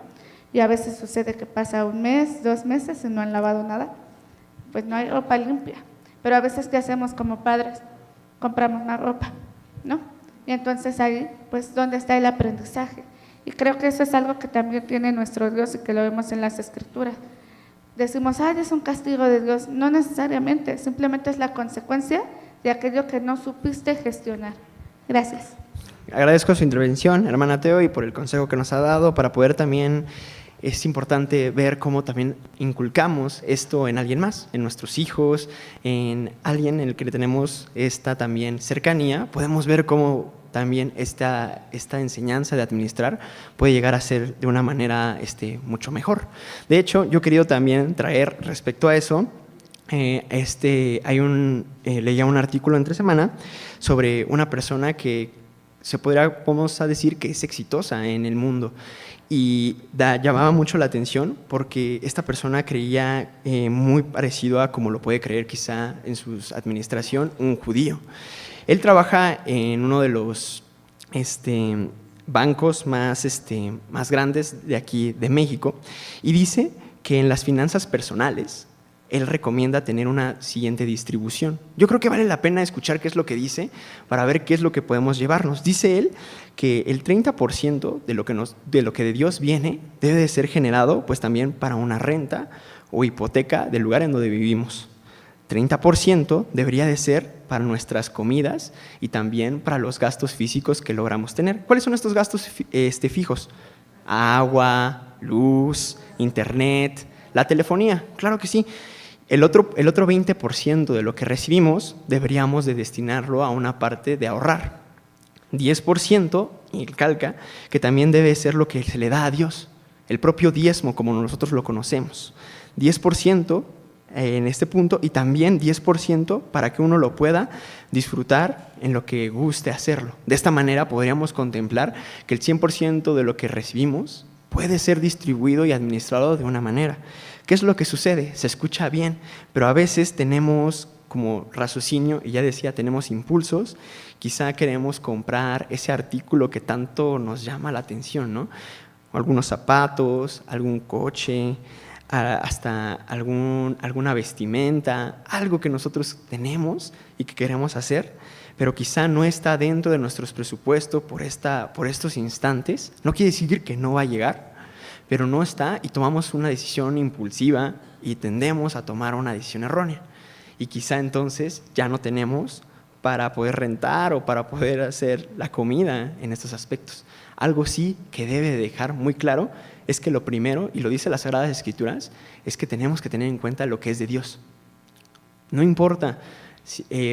y a veces sucede que pasa 1 mes, 2 meses y no han lavado nada, pues no hay ropa limpia. Pero a veces, ¿qué hacemos como padres? Compramos más ropa, ¿no? Y entonces ahí, pues, ¿dónde está el aprendizaje? Y creo que eso es algo que también tiene nuestro Dios y que lo vemos en las Escrituras. Decimos, ay, es un castigo de Dios. No necesariamente, simplemente es la consecuencia de aquello que no supiste gestionar. Gracias. Agradezco su intervención, hermana Teo, y por el consejo que nos ha dado para poder también, es importante ver cómo también inculcamos esto en alguien más, en nuestros hijos, en alguien en el que tenemos esta también cercanía. Podemos ver cómo también esta enseñanza de administrar puede llegar a ser de una manera mucho mejor. De hecho, yo he querido también traer respecto a eso, leía un artículo entre semana sobre una persona que podemos decir que es exitosa en el mundo, y llamaba mucho la atención porque esta persona creía muy parecido a como lo puede creer quizá en su administración un judío. Él trabaja en uno de los bancos más grandes de aquí de México, y dice que en las finanzas personales él recomienda tener una siguiente distribución. Yo creo que vale la pena escuchar qué es lo que dice para ver qué es lo que podemos llevarnos. Dice él que el 30% de lo que de Dios viene debe de ser generado pues también para una renta o hipoteca del lugar en donde vivimos. 30% debería de ser para nuestras comidas y también para los gastos físicos que logramos tener. ¿Cuáles son estos gastos fijos? Agua, luz, internet, la telefonía, claro que sí. El otro 20% de lo que recibimos deberíamos de destinarlo a una parte de ahorrar. 10%, y calca, que también debe ser lo que se le da a Dios, el propio diezmo como nosotros lo conocemos. 10% en este punto, y también 10% para que uno lo pueda disfrutar en lo que guste hacerlo. De esta manera podríamos contemplar que el 100% de lo que recibimos puede ser distribuido y administrado de una manera. ¿Qué es lo que sucede? Se escucha bien, pero a veces tenemos como raciocinio, y ya decía, tenemos impulsos, quizá queremos comprar ese artículo que tanto nos llama la atención, ¿no? Algunos zapatos, algún coche, hasta alguna vestimenta, algo que nosotros tenemos y que queremos hacer, pero quizá no está dentro de nuestros presupuestos por estos instantes. No quiere decir que no va a llegar, pero no está, y tomamos una decisión impulsiva y tendemos a tomar una decisión errónea. Y quizá entonces ya no tenemos para poder rentar o para poder hacer la comida en estos aspectos. Algo sí que debe dejar muy claro es que lo primero, y lo dice las Sagradas Escrituras, es que tenemos que tener en cuenta lo que es de Dios. No importa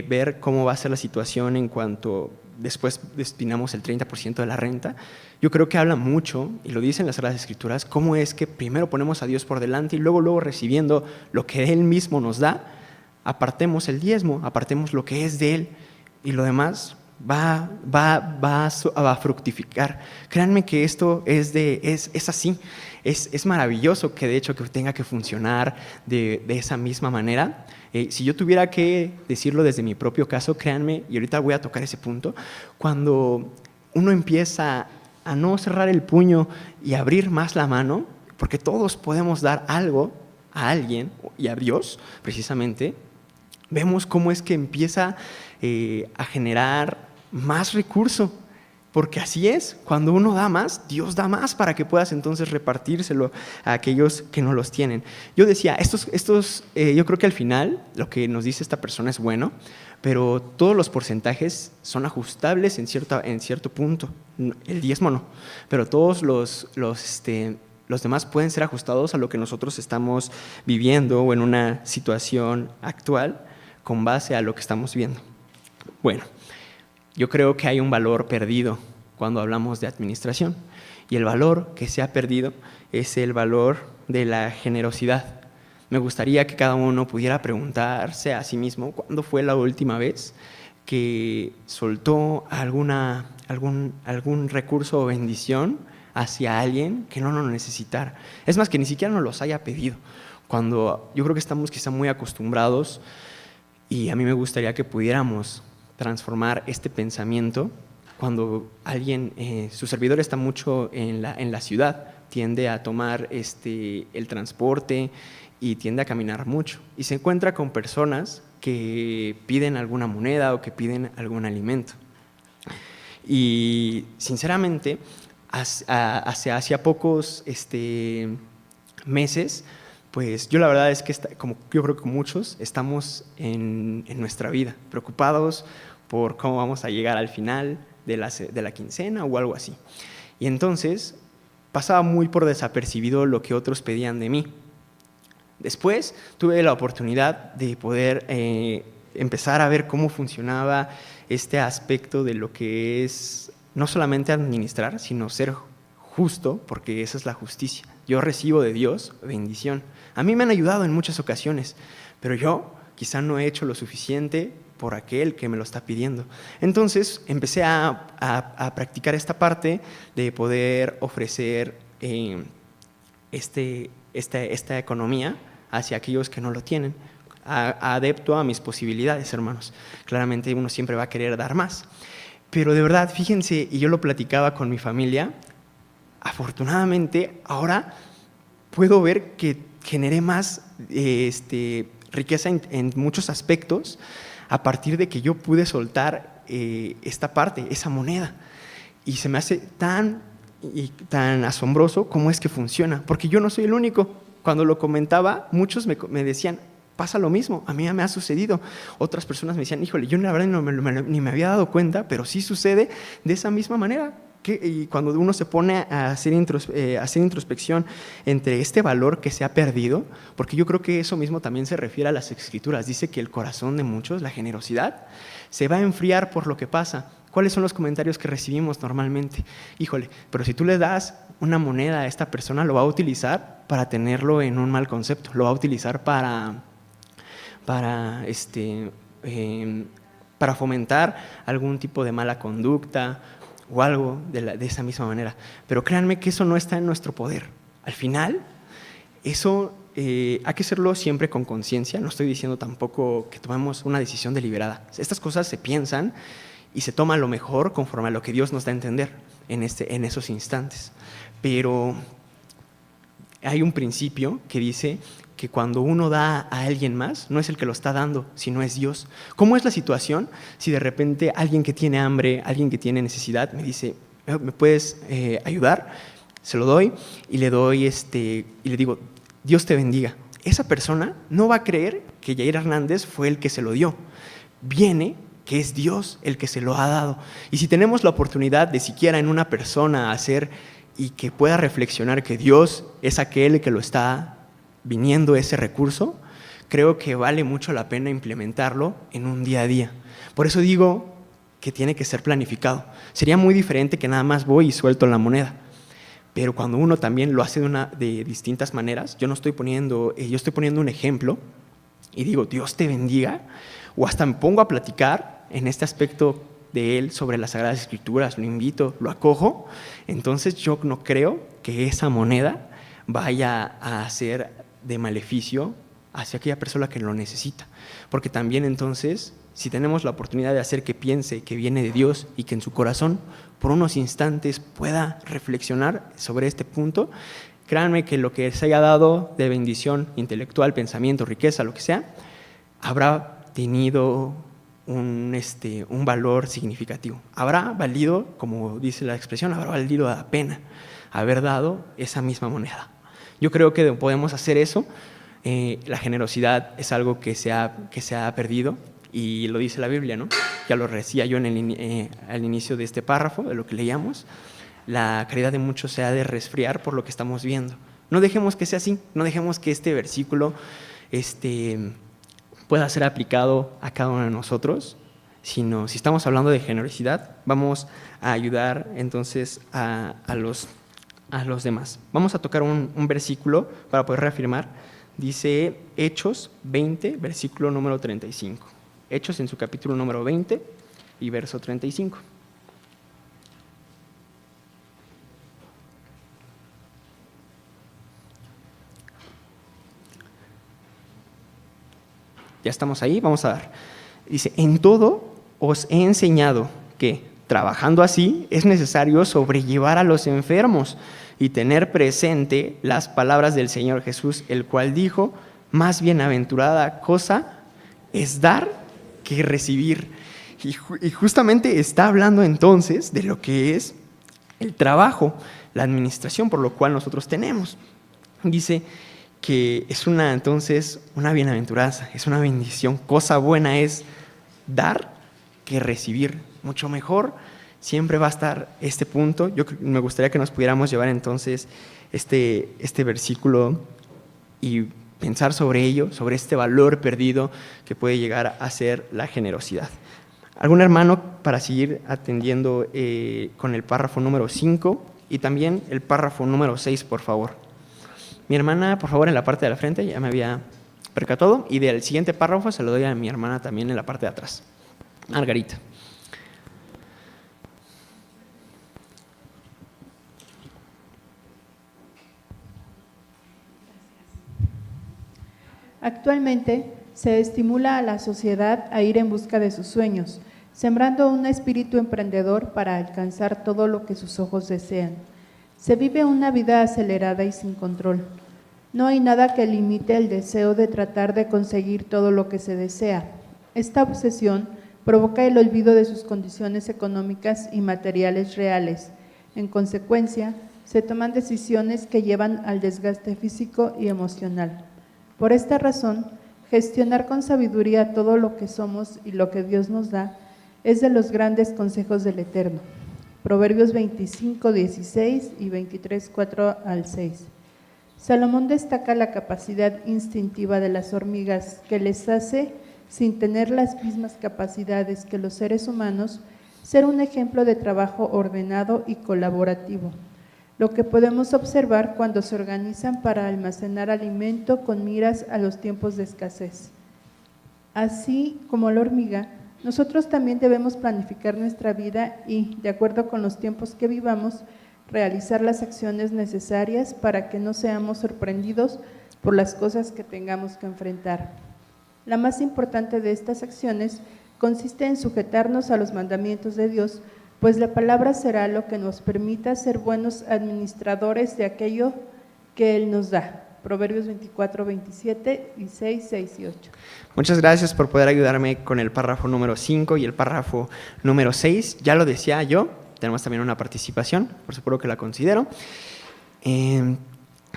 ver cómo va a ser la situación en cuanto después destinamos el 30% de la renta. Yo creo que habla mucho, y lo dicen las Sagradas Escrituras, cómo es que primero ponemos a Dios por delante y luego recibiendo lo que Él mismo nos da, apartemos el diezmo, apartemos lo que es de Él y lo demás va a fructificar. Créanme que esto es así, es maravilloso que de hecho que tenga que funcionar de esa misma manera. Si yo tuviera que decirlo desde mi propio caso, créanme, y ahorita voy a tocar ese punto, cuando uno empieza a no cerrar el puño y abrir más la mano, porque todos podemos dar algo a alguien y a Dios precisamente, vemos cómo es que empieza a generar más recurso, porque así es, cuando uno da más, Dios da más para que puedas entonces repartírselo a aquellos que no los tienen. Yo decía, yo creo que al final lo que nos dice esta persona es bueno, pero todos los porcentajes son ajustables en cierto punto, el diezmo no, pero todos los demás pueden ser ajustados a lo que nosotros estamos viviendo o en una situación actual con base a lo que estamos viendo. Bueno, yo creo que hay un valor perdido cuando hablamos de administración, y el valor que se ha perdido es el valor de la generosidad. Me gustaría que cada uno pudiera preguntarse a sí mismo cuándo fue la última vez que soltó algún recurso o bendición hacia alguien que no lo necesitara. Es más, que ni siquiera nos los haya pedido. Cuando yo creo que estamos quizá muy acostumbrados, y a mí me gustaría que pudiéramos transformar este pensamiento cuando alguien, su servidor está mucho en la ciudad, tiende a tomar el transporte y tiende a caminar mucho y se encuentra con personas que piden alguna moneda o que piden algún alimento. Y sinceramente, hacia pocos meses, pues yo la verdad es que yo creo que muchos estamos en nuestra vida preocupados por cómo vamos a llegar al final de la quincena o algo así. Y entonces pasaba muy por desapercibido lo que otros pedían de mí. Después tuve la oportunidad de poder empezar a ver cómo funcionaba este aspecto de lo que es no solamente administrar, sino ser justo, porque esa es la justicia. Yo recibo de Dios bendición. A mí me han ayudado en muchas ocasiones, pero yo quizá no he hecho lo suficiente por aquel que me lo está pidiendo. Entonces empecé a practicar esta parte de poder ofrecer esta economía hacia aquellos que no lo tienen, adepto a mis posibilidades, hermanos. Claramente uno siempre va a querer dar más, pero de verdad, fíjense, y yo lo platicaba con mi familia, afortunadamente ahora puedo ver que generé más riqueza en muchos aspectos a partir de que yo pude soltar esta parte, esa moneda. Y se me hace tan asombroso cómo es que funciona, porque yo no soy el único. Cuando lo comentaba, muchos me decían, pasa lo mismo, a mí me ha sucedido. Otras personas me decían, híjole, yo la verdad ni me había dado cuenta, pero sí sucede de esa misma manera. Y cuando uno se pone a hacer introspección entre este valor que se ha perdido, porque yo creo que eso mismo también se refiere a las Escrituras, dice que el corazón de muchos, la generosidad, se va a enfriar por lo que pasa. ¿Cuáles son los comentarios que recibimos normalmente? Híjole, pero si tú le das una moneda a esta persona, lo va a utilizar para tenerlo en un mal concepto, lo va a utilizar para fomentar algún tipo de mala conducta o algo de esa misma manera. Pero créanme que eso no está en nuestro poder. Al final, eso hay que hacerlo siempre con conciencia. No estoy diciendo tampoco que tomemos una decisión deliberada. Estas cosas se piensan y se toma lo mejor conforme a lo que Dios nos da a entender en esos instantes. Pero hay un principio que dice que cuando uno da a alguien más, no es el que lo está dando, sino es Dios. ¿Cómo es la situación si de repente alguien que tiene hambre, alguien que tiene necesidad, me dice, ¿me puedes ayudar? Se lo doy y le digo, Dios te bendiga. Esa persona no va a creer que Yair Hernández fue el que se lo dio. Viene que es Dios el que se lo ha dado. Y si tenemos la oportunidad de siquiera en una persona hacer y que pueda reflexionar que Dios es aquel que lo está viniendo ese recurso, creo que vale mucho la pena implementarlo en un día a día. Por eso digo que tiene que ser planificado. Sería muy diferente que nada más voy y suelto la moneda. Pero cuando uno también lo hace de distintas maneras, yo estoy poniendo un ejemplo y digo, Dios te bendiga, o hasta me pongo a platicar en este aspecto de Él sobre las Sagradas Escrituras, lo invito, lo acojo, entonces yo no creo que esa moneda vaya a ser de maleficio hacia aquella persona que lo necesita. Porque también entonces, si tenemos la oportunidad de hacer que piense que viene de Dios y que en su corazón por unos instantes pueda reflexionar sobre este punto, créanme que lo que se haya dado de bendición intelectual, pensamiento, riqueza, lo que sea, habrá tenido un valor significativo. Habrá valido, como dice la expresión, habrá valido la pena haber dado esa misma moneda. Yo creo que podemos hacer eso. La generosidad es algo que se ha perdido, y lo dice la Biblia, ¿no? Ya lo decía yo al inicio de este párrafo, de lo que leíamos. La caridad de muchos se ha de resfriar por lo que estamos viendo. No dejemos que sea así, no dejemos que este versículo pueda ser aplicado a cada uno de nosotros, sino si estamos hablando de generosidad, vamos a ayudar entonces a los demás. Vamos a tocar un versículo para poder reafirmar. Dice Hechos 20, versículo número 35. Hechos en su capítulo número 20 y verso 35. Ya estamos ahí, vamos a ver. Dice, en todo os he enseñado que, trabajando así, es necesario sobrellevar a los enfermos y tener presente las palabras del Señor Jesús, el cual dijo, más bienaventurada cosa es dar que recibir. Y justamente está hablando entonces de lo que es el trabajo, la administración por lo cual nosotros tenemos. Dice que es entonces una bienaventuranza, es una bendición, cosa buena es dar que recibir. Mucho mejor siempre va a estar este punto. Me gustaría que nos pudiéramos llevar entonces este versículo y pensar sobre ello, sobre este valor perdido que puede llegar a ser la generosidad. ¿Algún hermano para seguir atendiendo con el párrafo número 5 y también el párrafo número 6, por favor? Mi hermana, por favor, en la parte de la frente, ya me había percatado, y del siguiente párrafo se lo doy a mi hermana también en la parte de atrás. Margarita. Actualmente se estimula a la sociedad a ir en busca de sus sueños, sembrando un espíritu emprendedor para alcanzar todo lo que sus ojos desean. Se vive una vida acelerada y sin control. No hay nada que limite el deseo de tratar de conseguir todo lo que se desea. Esta obsesión provoca el olvido de sus condiciones económicas y materiales reales. En consecuencia, se toman decisiones que llevan al desgaste físico y emocional. Por esta razón, gestionar con sabiduría todo lo que somos y lo que Dios nos da es de los grandes consejos del Eterno. Proverbios 25, 16 y 23, 4 al 6. Salomón destaca la capacidad instintiva de las hormigas que les hace, sin tener las mismas capacidades que los seres humanos, ser un ejemplo de trabajo ordenado y colaborativo, lo que podemos observar cuando se organizan para almacenar alimento con miras a los tiempos de escasez. Así como la hormiga, nosotros también debemos planificar nuestra vida y, de acuerdo con los tiempos que vivamos, realizar las acciones necesarias para que no seamos sorprendidos por las cosas que tengamos que enfrentar. La más importante de estas acciones consiste en sujetarnos a los mandamientos de Dios, pues la palabra será lo que nos permita ser buenos administradores de aquello que Él nos da. Proverbios 24, 27 y 6, 6 y 8. Muchas gracias por poder ayudarme con el párrafo número 5 y el párrafo número 6. Ya lo decía yo, tenemos también una participación, por supuesto que la considero. En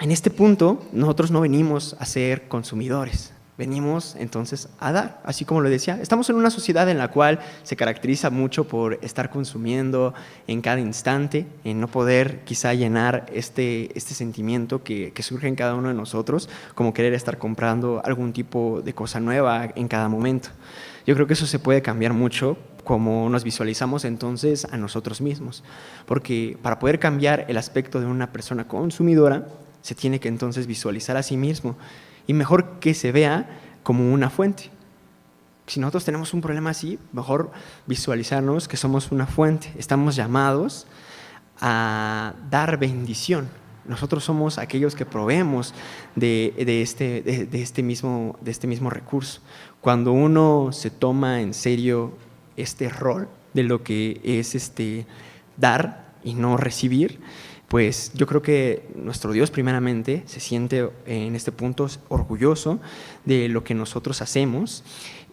este punto, nosotros no venimos a ser consumidores, venimos entonces a dar, así como lo decía. Estamos en una sociedad en la cual se caracteriza mucho por estar consumiendo en cada instante, en no poder quizá llenar este sentimiento que surge en cada uno de nosotros, como querer estar comprando algún tipo de cosa nueva en cada momento. Yo creo que eso se puede cambiar mucho como nos visualizamos entonces a nosotros mismos, porque para poder cambiar el aspecto de una persona consumidora, se tiene que entonces visualizar a sí mismo, y mejor que se vea como una fuente. Si nosotros tenemos un problema así, mejor visualizarnos que somos una fuente. Estamos llamados a dar bendición. Nosotros somos aquellos que proveemos de este mismo recurso. Cuando uno se toma en serio este rol de lo que es dar y no recibir, pues yo creo que nuestro Dios primeramente se siente en este punto orgulloso de lo que nosotros hacemos,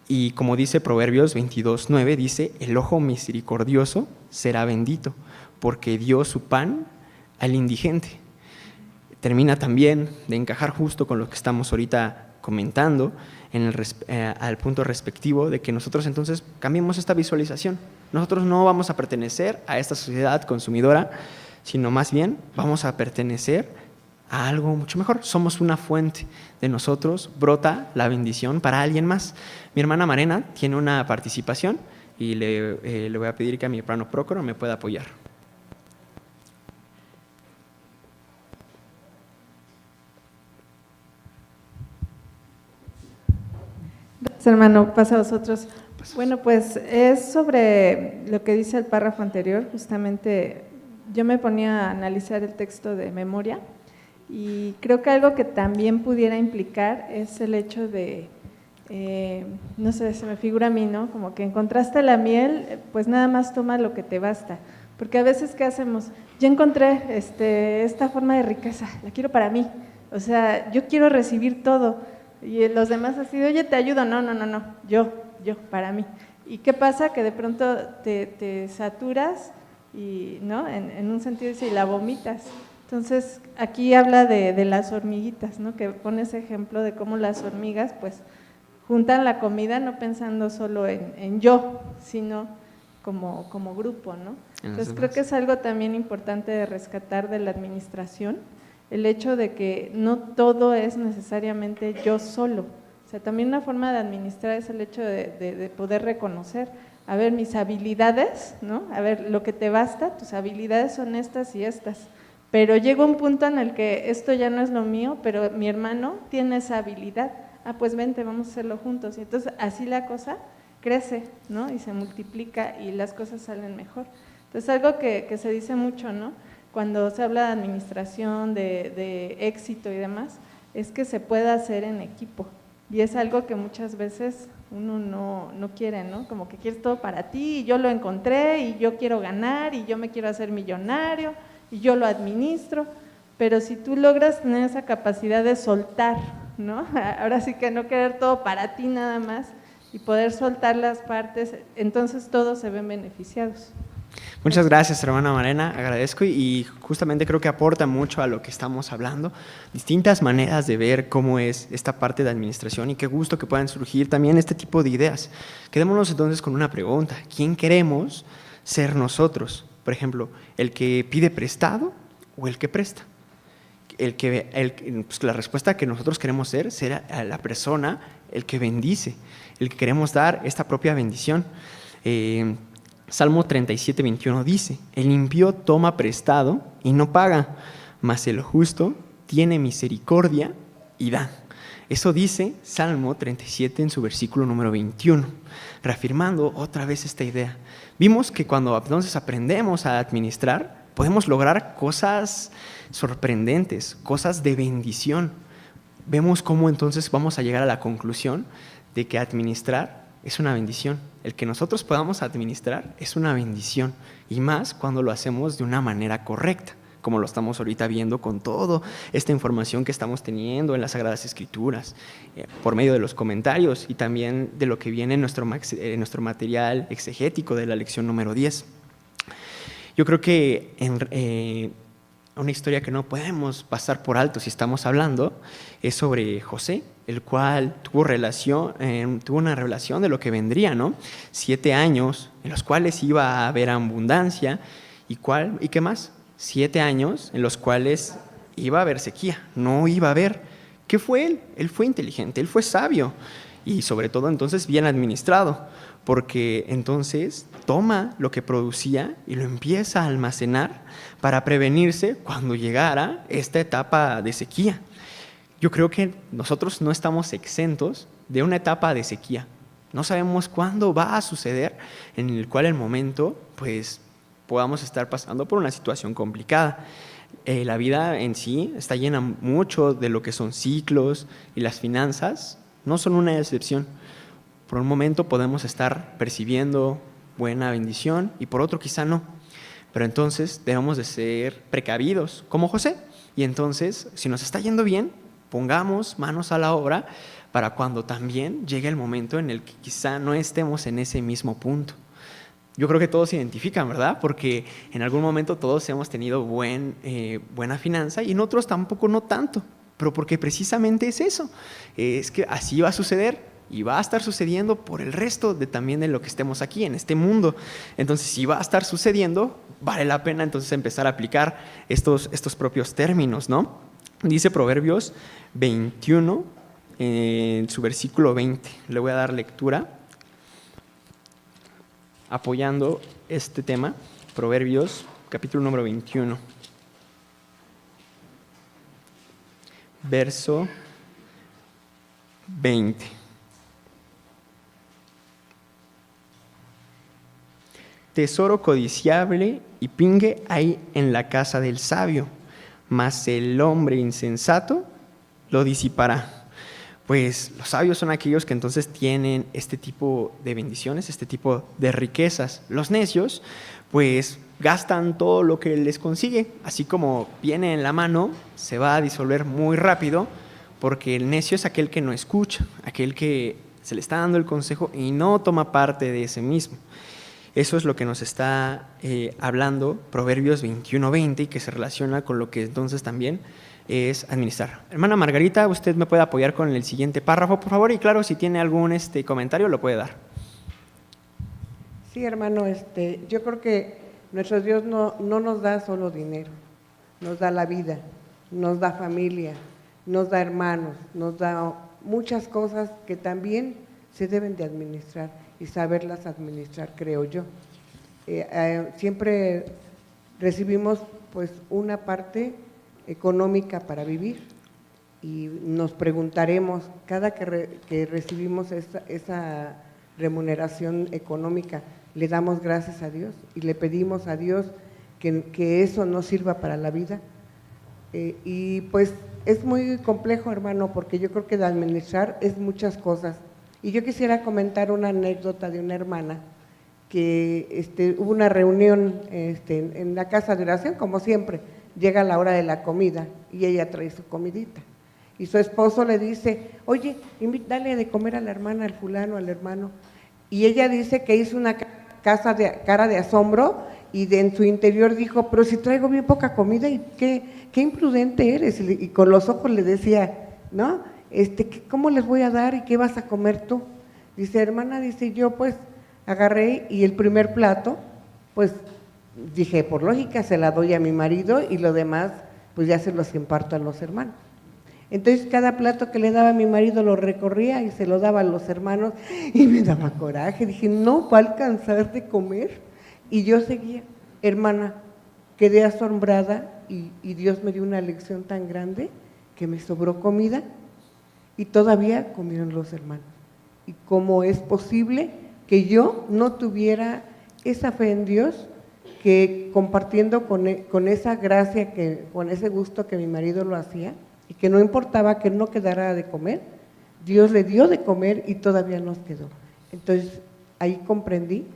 y como dice Proverbios 22:9, dice: el ojo misericordioso será bendito, porque dio su pan al indigente. Termina también de encajar justo con lo que estamos ahorita comentando al punto respectivo de que nosotros entonces cambiemos esta visualización. Nosotros no vamos a pertenecer a esta sociedad consumidora, sino más bien vamos a pertenecer a algo mucho mejor. Somos una fuente. De nosotros brota la bendición para alguien más. Mi hermana Marena tiene una participación y le voy a pedir que a mi hermano Prócoro me pueda apoyar. Gracias, hermano. Pasa a vosotros. Bueno, pues es sobre lo que dice el párrafo anterior. Justamente yo me ponía a analizar el texto de memoria y creo que algo que también pudiera implicar es el hecho de, no sé, se me figura a mí, ¿no? Como que encontraste la miel, pues nada más toma lo que te basta. Porque a veces, ¿qué hacemos? Ya encontré esta forma de riqueza, la quiero para mí. O sea, yo quiero recibir todo. Y los demás así de, oye, te ayudo. No, yo, para mí. ¿Y qué pasa? Que de pronto te saturas y, ¿no? En un sentido dice, y la vomitas. Entonces, aquí habla de las hormiguitas, ¿no? Que pone ese ejemplo de cómo las hormigas, pues, juntan la comida no pensando solo en yo, sino como grupo, ¿no? Entonces, creo que es algo también importante de rescatar de la administración, el hecho de que no todo es necesariamente yo solo. O sea, también una forma de administrar es el hecho de poder reconocer, a ver, mis habilidades, ¿no? A ver, lo que te basta, tus habilidades son estas y estas. Pero llega un punto en el que esto ya no es lo mío, pero mi hermano tiene esa habilidad. Ah, pues vente, vamos a hacerlo juntos. Y entonces así la cosa crece, ¿no? Y se multiplica y las cosas salen mejor. Entonces, algo que se dice mucho, ¿no? Cuando se habla de administración, de éxito y demás, es que se pueda hacer en equipo. Y es algo que muchas veces uno no quiere, ¿no? Como que quieres todo para ti, y yo lo encontré, y yo quiero ganar, y yo me quiero hacer millonario, y yo lo administro. Pero si tú logras tener esa capacidad de soltar, ¿no? Ahora sí que no querer todo para ti nada más, y poder soltar las partes, entonces todos se ven beneficiados. Muchas gracias, hermana Marena, agradezco y justamente creo que aporta mucho a lo que estamos hablando, distintas maneras de ver cómo es esta parte de administración, y qué gusto que puedan surgir también este tipo de ideas. Quedémonos entonces con una pregunta: ¿quién queremos ser nosotros? Por ejemplo, ¿el que pide prestado o el que presta? Pues la respuesta que nosotros queremos ser será la persona, el que bendice, el que queremos dar esta propia bendición. Salmo 37:21 dice: el impío toma prestado y no paga, mas el justo tiene misericordia y da. Eso dice Salmo 37 en su versículo número 21, reafirmando otra vez esta idea. Vimos que cuando entonces aprendemos a administrar, podemos lograr cosas sorprendentes, cosas de bendición. Vemos cómo entonces vamos a llegar a la conclusión de que administrar es una bendición. El que nosotros podamos administrar es una bendición, y más cuando lo hacemos de una manera correcta, como lo estamos ahorita viendo con toda esta información que estamos teniendo en las Sagradas Escrituras, por medio de los comentarios y también de lo que viene en nuestro material exegético de la lección número 10. Yo creo que una historia que no podemos pasar por alto si estamos hablando es sobre José. el cual tuvo una revelación de lo que vendría, ¿no? 7 años en los cuales iba a haber abundancia, ¿y qué más? 7 años en los cuales iba a haber sequía, no iba a haber. ¿Qué fue él? Él fue inteligente, él fue sabio y sobre todo entonces bien administrado, porque entonces toma lo que producía y lo empieza a almacenar para prevenirse cuando llegara esta etapa de sequía. Yo creo que nosotros no estamos exentos de una etapa de sequía. No sabemos cuándo va a suceder, en el cual el momento, pues, podamos estar pasando por una situación complicada. La vida en sí está llena mucho de lo que son ciclos y las finanzas no son una excepción. Por un momento podemos estar percibiendo buena bendición y por otro quizá no. Pero entonces debemos de ser precavidos, como José. Y entonces, si nos está yendo bien, pongamos manos a la obra para cuando también llegue el momento en el que quizá no estemos en ese mismo punto. Yo creo que todos se identifican, ¿verdad? Porque en algún momento todos hemos tenido buena finanza y en otros tampoco no tanto. Pero porque precisamente es eso, es que así va a suceder y va a estar sucediendo por el resto también de lo que estemos aquí en este mundo. Entonces, si va a estar sucediendo, vale la pena entonces empezar a aplicar estos propios términos, ¿no? Dice Proverbios 21, en su versículo 20. Le voy a dar lectura apoyando este tema. Proverbios, capítulo número 21. Verso 20. Tesoro codiciable y pingue hay en la casa del sabio, mas el hombre insensato lo disipará. Pues los sabios son aquellos que entonces tienen este tipo de bendiciones, este tipo de riquezas. Los necios, pues gastan todo lo que les consigue, así como viene en la mano, se va a disolver muy rápido, porque el necio es aquel que no escucha, aquel que se le está dando el consejo y no toma parte de ese mismo. Eso es lo que nos está hablando Proverbios 21:20 y que se relaciona con lo que entonces también es administrar. Hermana Margarita, usted me puede apoyar con el siguiente párrafo, por favor, y claro, si tiene algún comentario lo puede dar. Sí, hermano, yo creo que nuestro Dios no nos da solo dinero, nos da la vida, nos da familia, nos da hermanos, nos da muchas cosas que también se deben de administrar y saberlas administrar, creo yo. Siempre recibimos pues una parte económica para vivir y nos preguntaremos cada que recibimos esa remuneración económica, le damos gracias a Dios y le pedimos a Dios que eso nos sirva para la vida. Y pues es muy complejo, hermano, porque yo creo que de administrar es muchas cosas. Y yo quisiera comentar una anécdota de una hermana que hubo una reunión en la casa de oración, como siempre, llega la hora de la comida y ella trae su comidita. Y su esposo le dice, oye, dale de comer a la hermana, al fulano, al hermano. Y ella dice que hizo una cara de asombro y en su interior dijo, pero si traigo bien poca comida y qué imprudente eres. Y con los ojos le decía, ¿no? ¿Cómo les voy a dar y qué vas a comer tú? Dice, hermana, dice, yo pues agarré y el primer plato, pues dije, por lógica se la doy a mi marido y lo demás pues ya se los imparto a los hermanos. Entonces cada plato que le daba a mi marido lo recorría y se lo daba a los hermanos y me daba coraje, dije, no va a alcanzar de comer. Y yo seguía, hermana, quedé asombrada y Dios me dio una lección tan grande que me sobró comida y todavía comieron los hermanos. ¿Y cómo es posible que yo no tuviera esa fe en Dios, que compartiendo con esa gracia, con ese gusto que mi marido lo hacía, y que no importaba que no quedara de comer, Dios le dio de comer y todavía nos quedó? Entonces ahí comprendí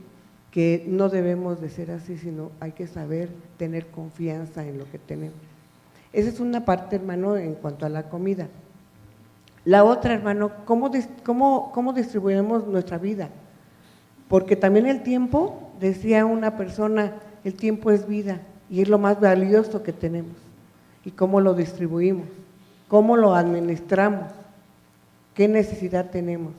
que no debemos de ser así, sino hay que saber tener confianza en lo que tenemos. Esa es una parte, hermano, en cuanto a la comida. La otra, hermano, ¿cómo distribuimos nuestra vida? Porque también el tiempo, decía una persona, el tiempo es vida y es lo más valioso que tenemos. ¿Y cómo lo distribuimos? ¿Cómo lo administramos? ¿Qué necesidad tenemos?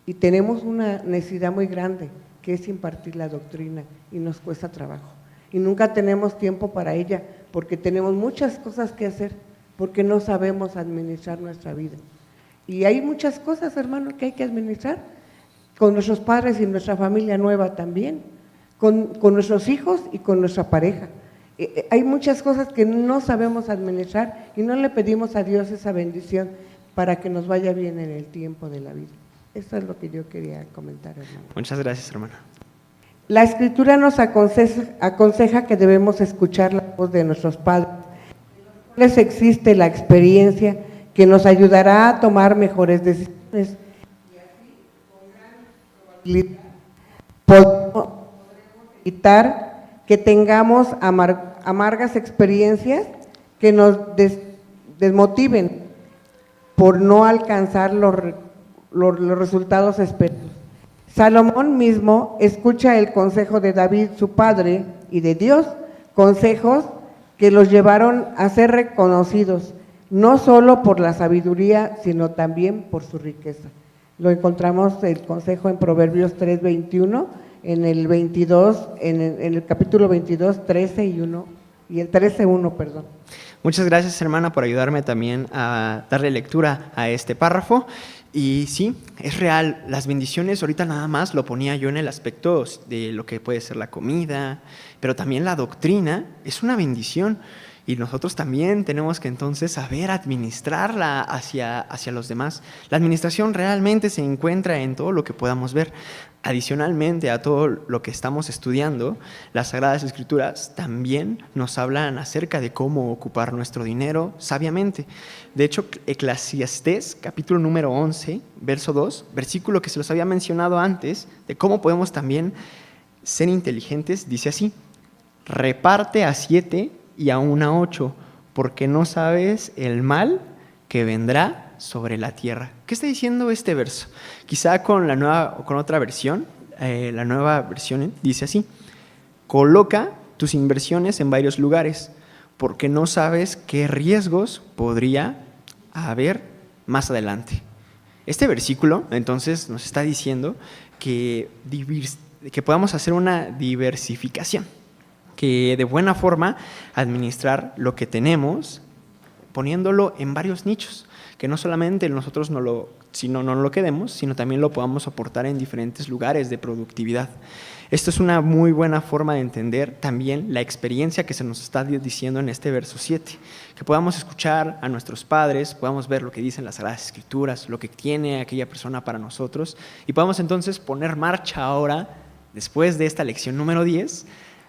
Y tenemos una necesidad muy grande, que es impartir la doctrina, y nos cuesta trabajo. Y nunca tenemos tiempo para ella, porque tenemos muchas cosas que hacer, porque no sabemos administrar nuestra vida. Y hay muchas cosas, hermano, que hay que administrar, con nuestros padres y nuestra familia nueva también, con nuestros hijos y con nuestra pareja. Hay muchas cosas que no sabemos administrar y no le pedimos a Dios esa bendición para que nos vaya bien en el tiempo de la vida. Eso es lo que yo quería comentar, hermano. Muchas gracias, hermana. La Escritura nos aconseja que debemos escuchar la voz de nuestros padres. Les existe la experiencia que nos ayudará a tomar mejores decisiones. Podemos evitar que tengamos amargas experiencias que nos desmotiven por no alcanzar los resultados esperados. Salomón mismo escucha el consejo de David, su padre, y de Dios, consejos que los llevaron a ser reconocidos, no solo por la sabiduría, sino también por su riqueza. Lo encontramos el consejo en Proverbios 3:21, en el 22, en el capítulo 22, 13 y 1, y el 13:1, perdón. Muchas gracias, hermana, por ayudarme también a darle lectura a este párrafo. Y sí, es real, las bendiciones, ahorita nada más lo ponía yo en el aspecto de lo que puede ser la comida, pero también la doctrina es una bendición. Y nosotros también tenemos que entonces saber administrarla hacia los demás. La administración realmente se encuentra en todo lo que podamos ver. Adicionalmente a todo lo que estamos estudiando, las Sagradas Escrituras también nos hablan acerca de cómo ocupar nuestro dinero sabiamente. De hecho, Eclesiastés, capítulo número 11, verso 2, versículo que se los había mencionado antes, de cómo podemos también ser inteligentes, dice así: reparte a 7 y aún a 8, porque no sabes el mal que vendrá sobre la tierra. ¿Qué está diciendo este verso? Quizá con otra versión, la nueva versión dice así: coloca tus inversiones en varios lugares, porque no sabes qué riesgos podría haber más adelante. Este versículo entonces nos está diciendo que podamos hacer una diversificación, que de buena forma administrar lo que tenemos, poniéndolo en varios nichos, que no solamente nosotros no lo quedemos, sino también lo podamos aportar en diferentes lugares de productividad. Esto es una muy buena forma de entender también la experiencia que se nos está diciendo en este verso 7, que podamos escuchar a nuestros padres, podamos ver lo que dicen las Sagradas Escrituras, lo que tiene aquella persona para nosotros, y podamos entonces poner marcha ahora, después de esta lección número 10,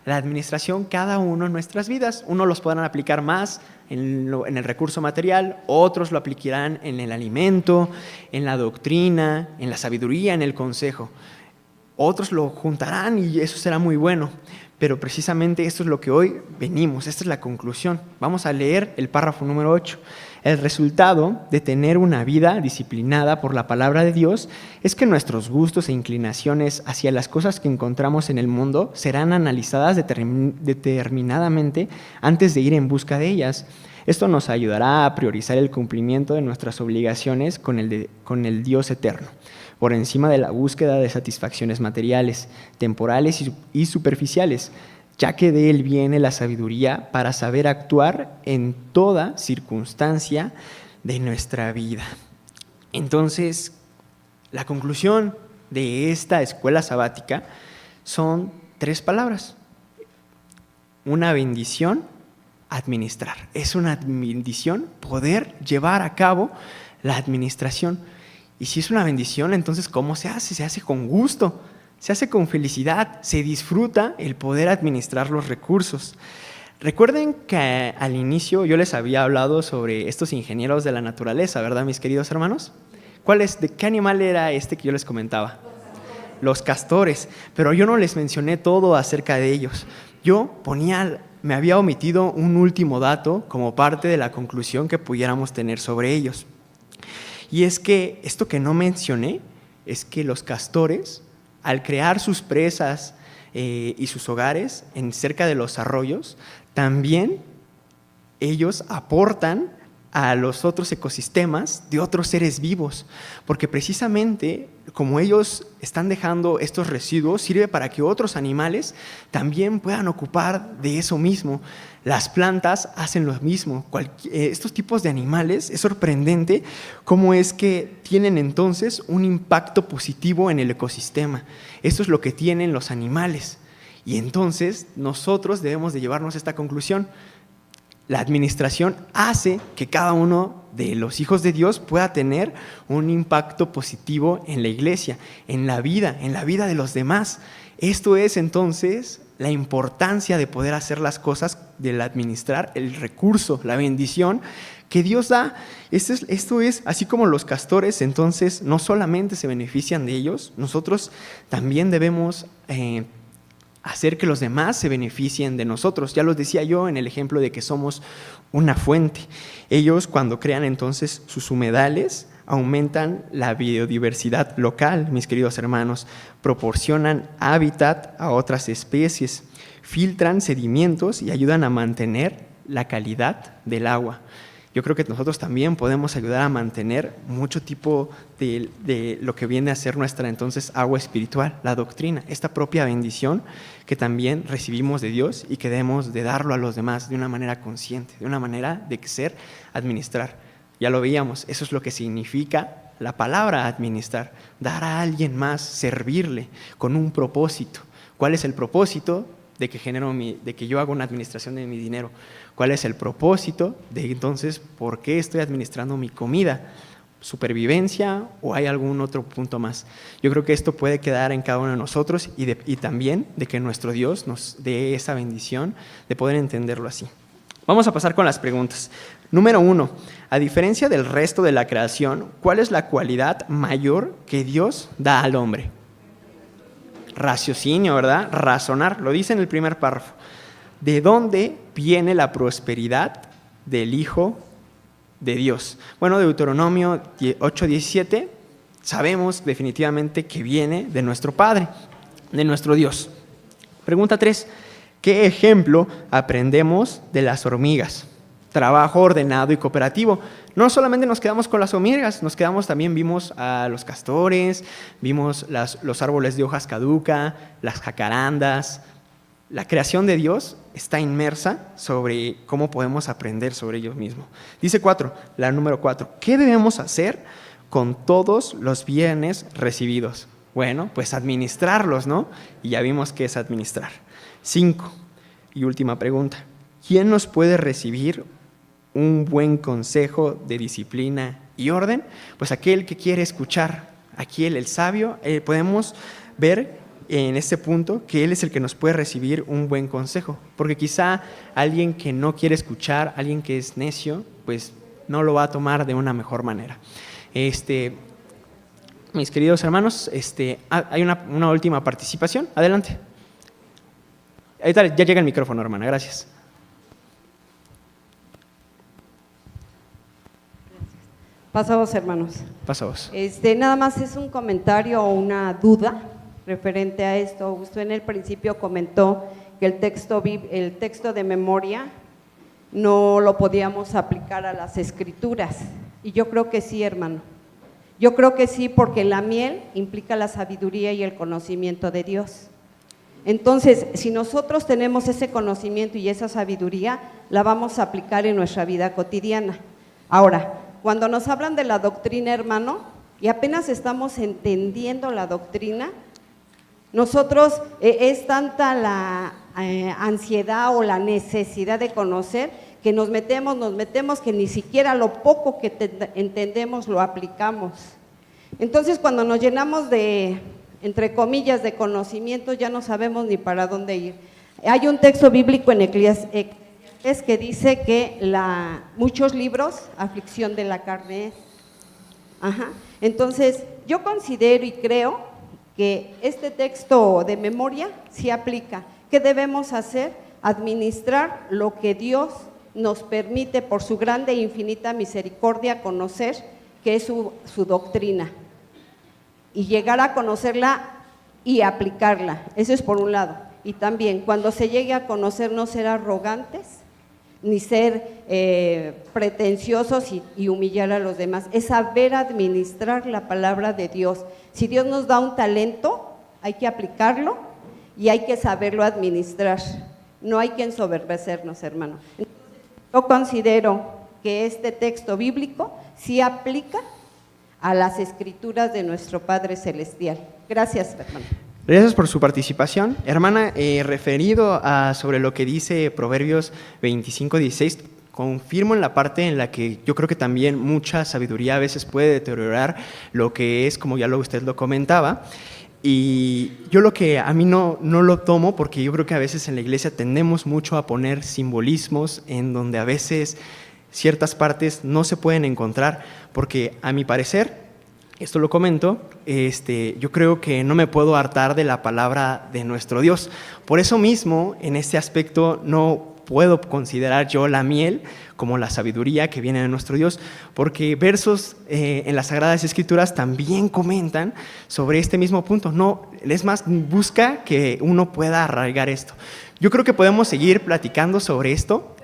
la administración cada uno en nuestras vidas. Unos los podrán aplicar más en el recurso material, otros lo aplicarán en el alimento, en la doctrina, en la sabiduría, en el consejo. Otros lo juntarán y eso será muy bueno. Pero precisamente esto es lo que hoy venimos, esta es la conclusión. Vamos a leer el párrafo número 8. El resultado de tener una vida disciplinada por la palabra de Dios es que nuestros gustos e inclinaciones hacia las cosas que encontramos en el mundo serán analizadas determinadamente antes de ir en busca de ellas. Esto nos ayudará a priorizar el cumplimiento de nuestras obligaciones con el Dios eterno, por encima de la búsqueda de satisfacciones materiales, temporales y superficiales, ya que de Él viene la sabiduría para saber actuar en toda circunstancia de nuestra vida. Entonces, la conclusión de esta escuela sabática son 3 palabras. Una bendición, administrar. Es una bendición poder llevar a cabo la administración. Y si es una bendición, entonces ¿cómo se hace? Se hace con gusto, se hace con felicidad, se disfruta el poder administrar los recursos. Recuerden que al inicio yo les había hablado sobre estos ingenieros de la naturaleza, ¿verdad, mis queridos hermanos? ¿De qué animal era este que yo les comentaba? Los castores, pero yo no les mencioné todo acerca de ellos. Me había omitido un último dato como parte de la conclusión que pudiéramos tener sobre ellos. Y es que esto que no mencioné es que los castores, al crear sus presas y sus hogares cerca de los arroyos, también ellos aportan a los otros ecosistemas de otros seres vivos, porque precisamente como ellos están dejando estos residuos, sirve para que otros animales también puedan ocupar de eso mismo. Las plantas hacen lo mismo. Estos tipos de animales, es sorprendente cómo es que tienen entonces un impacto positivo en el ecosistema. Esto es lo que tienen los animales. Y entonces nosotros debemos de llevarnos a esta conclusión. La administración hace que cada uno de los hijos de Dios pueda tener un impacto positivo en la iglesia, en la vida de los demás. Esto es entonces la importancia de poder hacer las cosas, del administrar el recurso, la bendición que Dios da. Esto es, así como los castores, entonces no solamente se benefician de ellos, nosotros también debemos hacer que los demás se beneficien de nosotros. Ya los decía yo en el ejemplo de que somos una fuente. Ellos, cuando crean entonces sus humedales, aumentan la biodiversidad local, mis queridos hermanos, proporcionan hábitat a otras especies, filtran sedimentos y ayudan a mantener la calidad del agua. Yo creo que nosotros también podemos ayudar a mantener mucho tipo de lo que viene a ser nuestra entonces agua espiritual, la doctrina, esta propia bendición que también recibimos de Dios y que debemos de darlo a los demás de una manera consciente, de una manera de ser, administrar. Ya lo veíamos, eso es lo que significa la palabra administrar, dar a alguien más, servirle con un propósito. ¿Cuál es el propósito? De que yo haga una administración de mi dinero. ¿Cuál es el propósito de entonces por qué estoy administrando mi comida? ¿Supervivencia o hay algún otro punto más? Yo creo que esto puede quedar en cada uno de nosotros y también de que nuestro Dios nos dé esa bendición de poder entenderlo así. Vamos a pasar con las preguntas. Número 1, a diferencia del resto de la creación, ¿cuál es la cualidad mayor que Dios da al hombre? Raciocinio, ¿verdad? Razonar, lo dice en el primer párrafo. ¿De dónde viene la prosperidad del Hijo de Dios? Bueno, Deuteronomio 8:17, sabemos definitivamente que viene de nuestro Padre, de nuestro Dios. Pregunta 3, ¿qué ejemplo aprendemos de las hormigas? Trabajo ordenado y cooperativo. No solamente nos quedamos con las hormigas, también vimos a los castores, vimos los árboles de hojas caduca, las jacarandas. La creación de Dios está inmersa sobre cómo podemos aprender sobre ellos mismos. Dice la número 4, ¿qué debemos hacer con todos los bienes recibidos? Bueno, pues administrarlos, ¿no? Y ya vimos qué es administrar. 5, y última pregunta, ¿quién nos puede recibir un buen consejo de disciplina y orden? Pues aquel que quiere escuchar, aquí el sabio, podemos ver en este punto que él es el que nos puede recibir un buen consejo, porque quizá alguien que no quiere escuchar, alguien que es necio, pues no lo va a tomar de una mejor manera. Mis queridos hermanos, hay una última participación, adelante. Ahorita ya llega el micrófono, hermana, gracias. Pasados, hermanos. Pasados. Nada más es un comentario o una duda referente a esto. Usted en el principio comentó que el texto de memoria no lo podíamos aplicar a las escrituras. Y yo creo que sí, hermano. Yo creo que sí, porque la miel implica la sabiduría y el conocimiento de Dios. Entonces, si nosotros tenemos ese conocimiento y esa sabiduría, la vamos a aplicar en nuestra vida cotidiana. Ahora, cuando nos hablan de la doctrina, hermano, y apenas estamos entendiendo la doctrina, nosotros es tanta la ansiedad o la necesidad de conocer que nos metemos que ni siquiera lo poco que entendemos lo aplicamos. Entonces, cuando nos llenamos de, entre comillas, de conocimiento, ya no sabemos ni para dónde ir. Hay un texto bíblico en Eclesiastés que dice que muchos libros, aflicción de la carne es. Entonces, yo considero y creo que este texto de memoria sí aplica. ¿Qué debemos hacer? Administrar lo que Dios nos permite por su grande e infinita misericordia conocer, que es su doctrina, y llegar a conocerla y aplicarla. Eso es por un lado. Y también, cuando se llegue a conocer, no ser arrogantes, ni ser pretenciosos y humillar a los demás, es saber administrar la palabra de Dios. Si Dios nos da un talento, hay que aplicarlo y hay que saberlo administrar, no hay que ensoberbecernos, hermano. Entonces, yo considero que este texto bíblico sí aplica a las escrituras de nuestro Padre Celestial. Gracias, hermano. Gracias por su participación. Hermana, referido a sobre lo que dice Proverbios 25:16, confirmo en la parte en la que yo creo que también mucha sabiduría a veces puede deteriorar lo que es, como ya usted lo comentaba. Y yo lo que a mí no lo tomo, porque yo creo que a veces en la iglesia tendemos mucho a poner simbolismos en donde a veces ciertas partes no se pueden encontrar, porque a mi parecer, esto lo comento, yo creo que no me puedo hartar de la palabra de nuestro Dios. Por eso mismo, en este aspecto, no puedo considerar yo la miel como la sabiduría que viene de nuestro Dios, porque versos en las Sagradas Escrituras también comentan sobre este mismo punto. No, es más, busca que uno pueda arraigar esto. Yo creo que podemos seguir platicando sobre esto.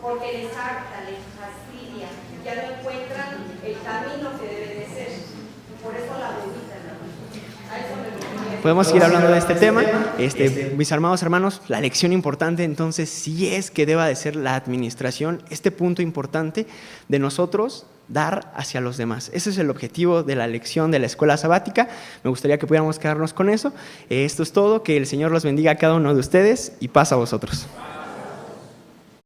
Porque les harta, les fastidia, ya no encuentran el camino que debe de ser. Por eso la vomitan. Podemos seguir hablando de este tema. Mis amados hermanos, la lección importante entonces sí es que deba de ser la administración, este punto importante de nosotros dar hacia los demás. Ese es el objetivo de la lección de la escuela sabática. Me gustaría que pudiéramos quedarnos con eso. Esto es todo. Que el Señor los bendiga a cada uno de ustedes y paz a vosotros.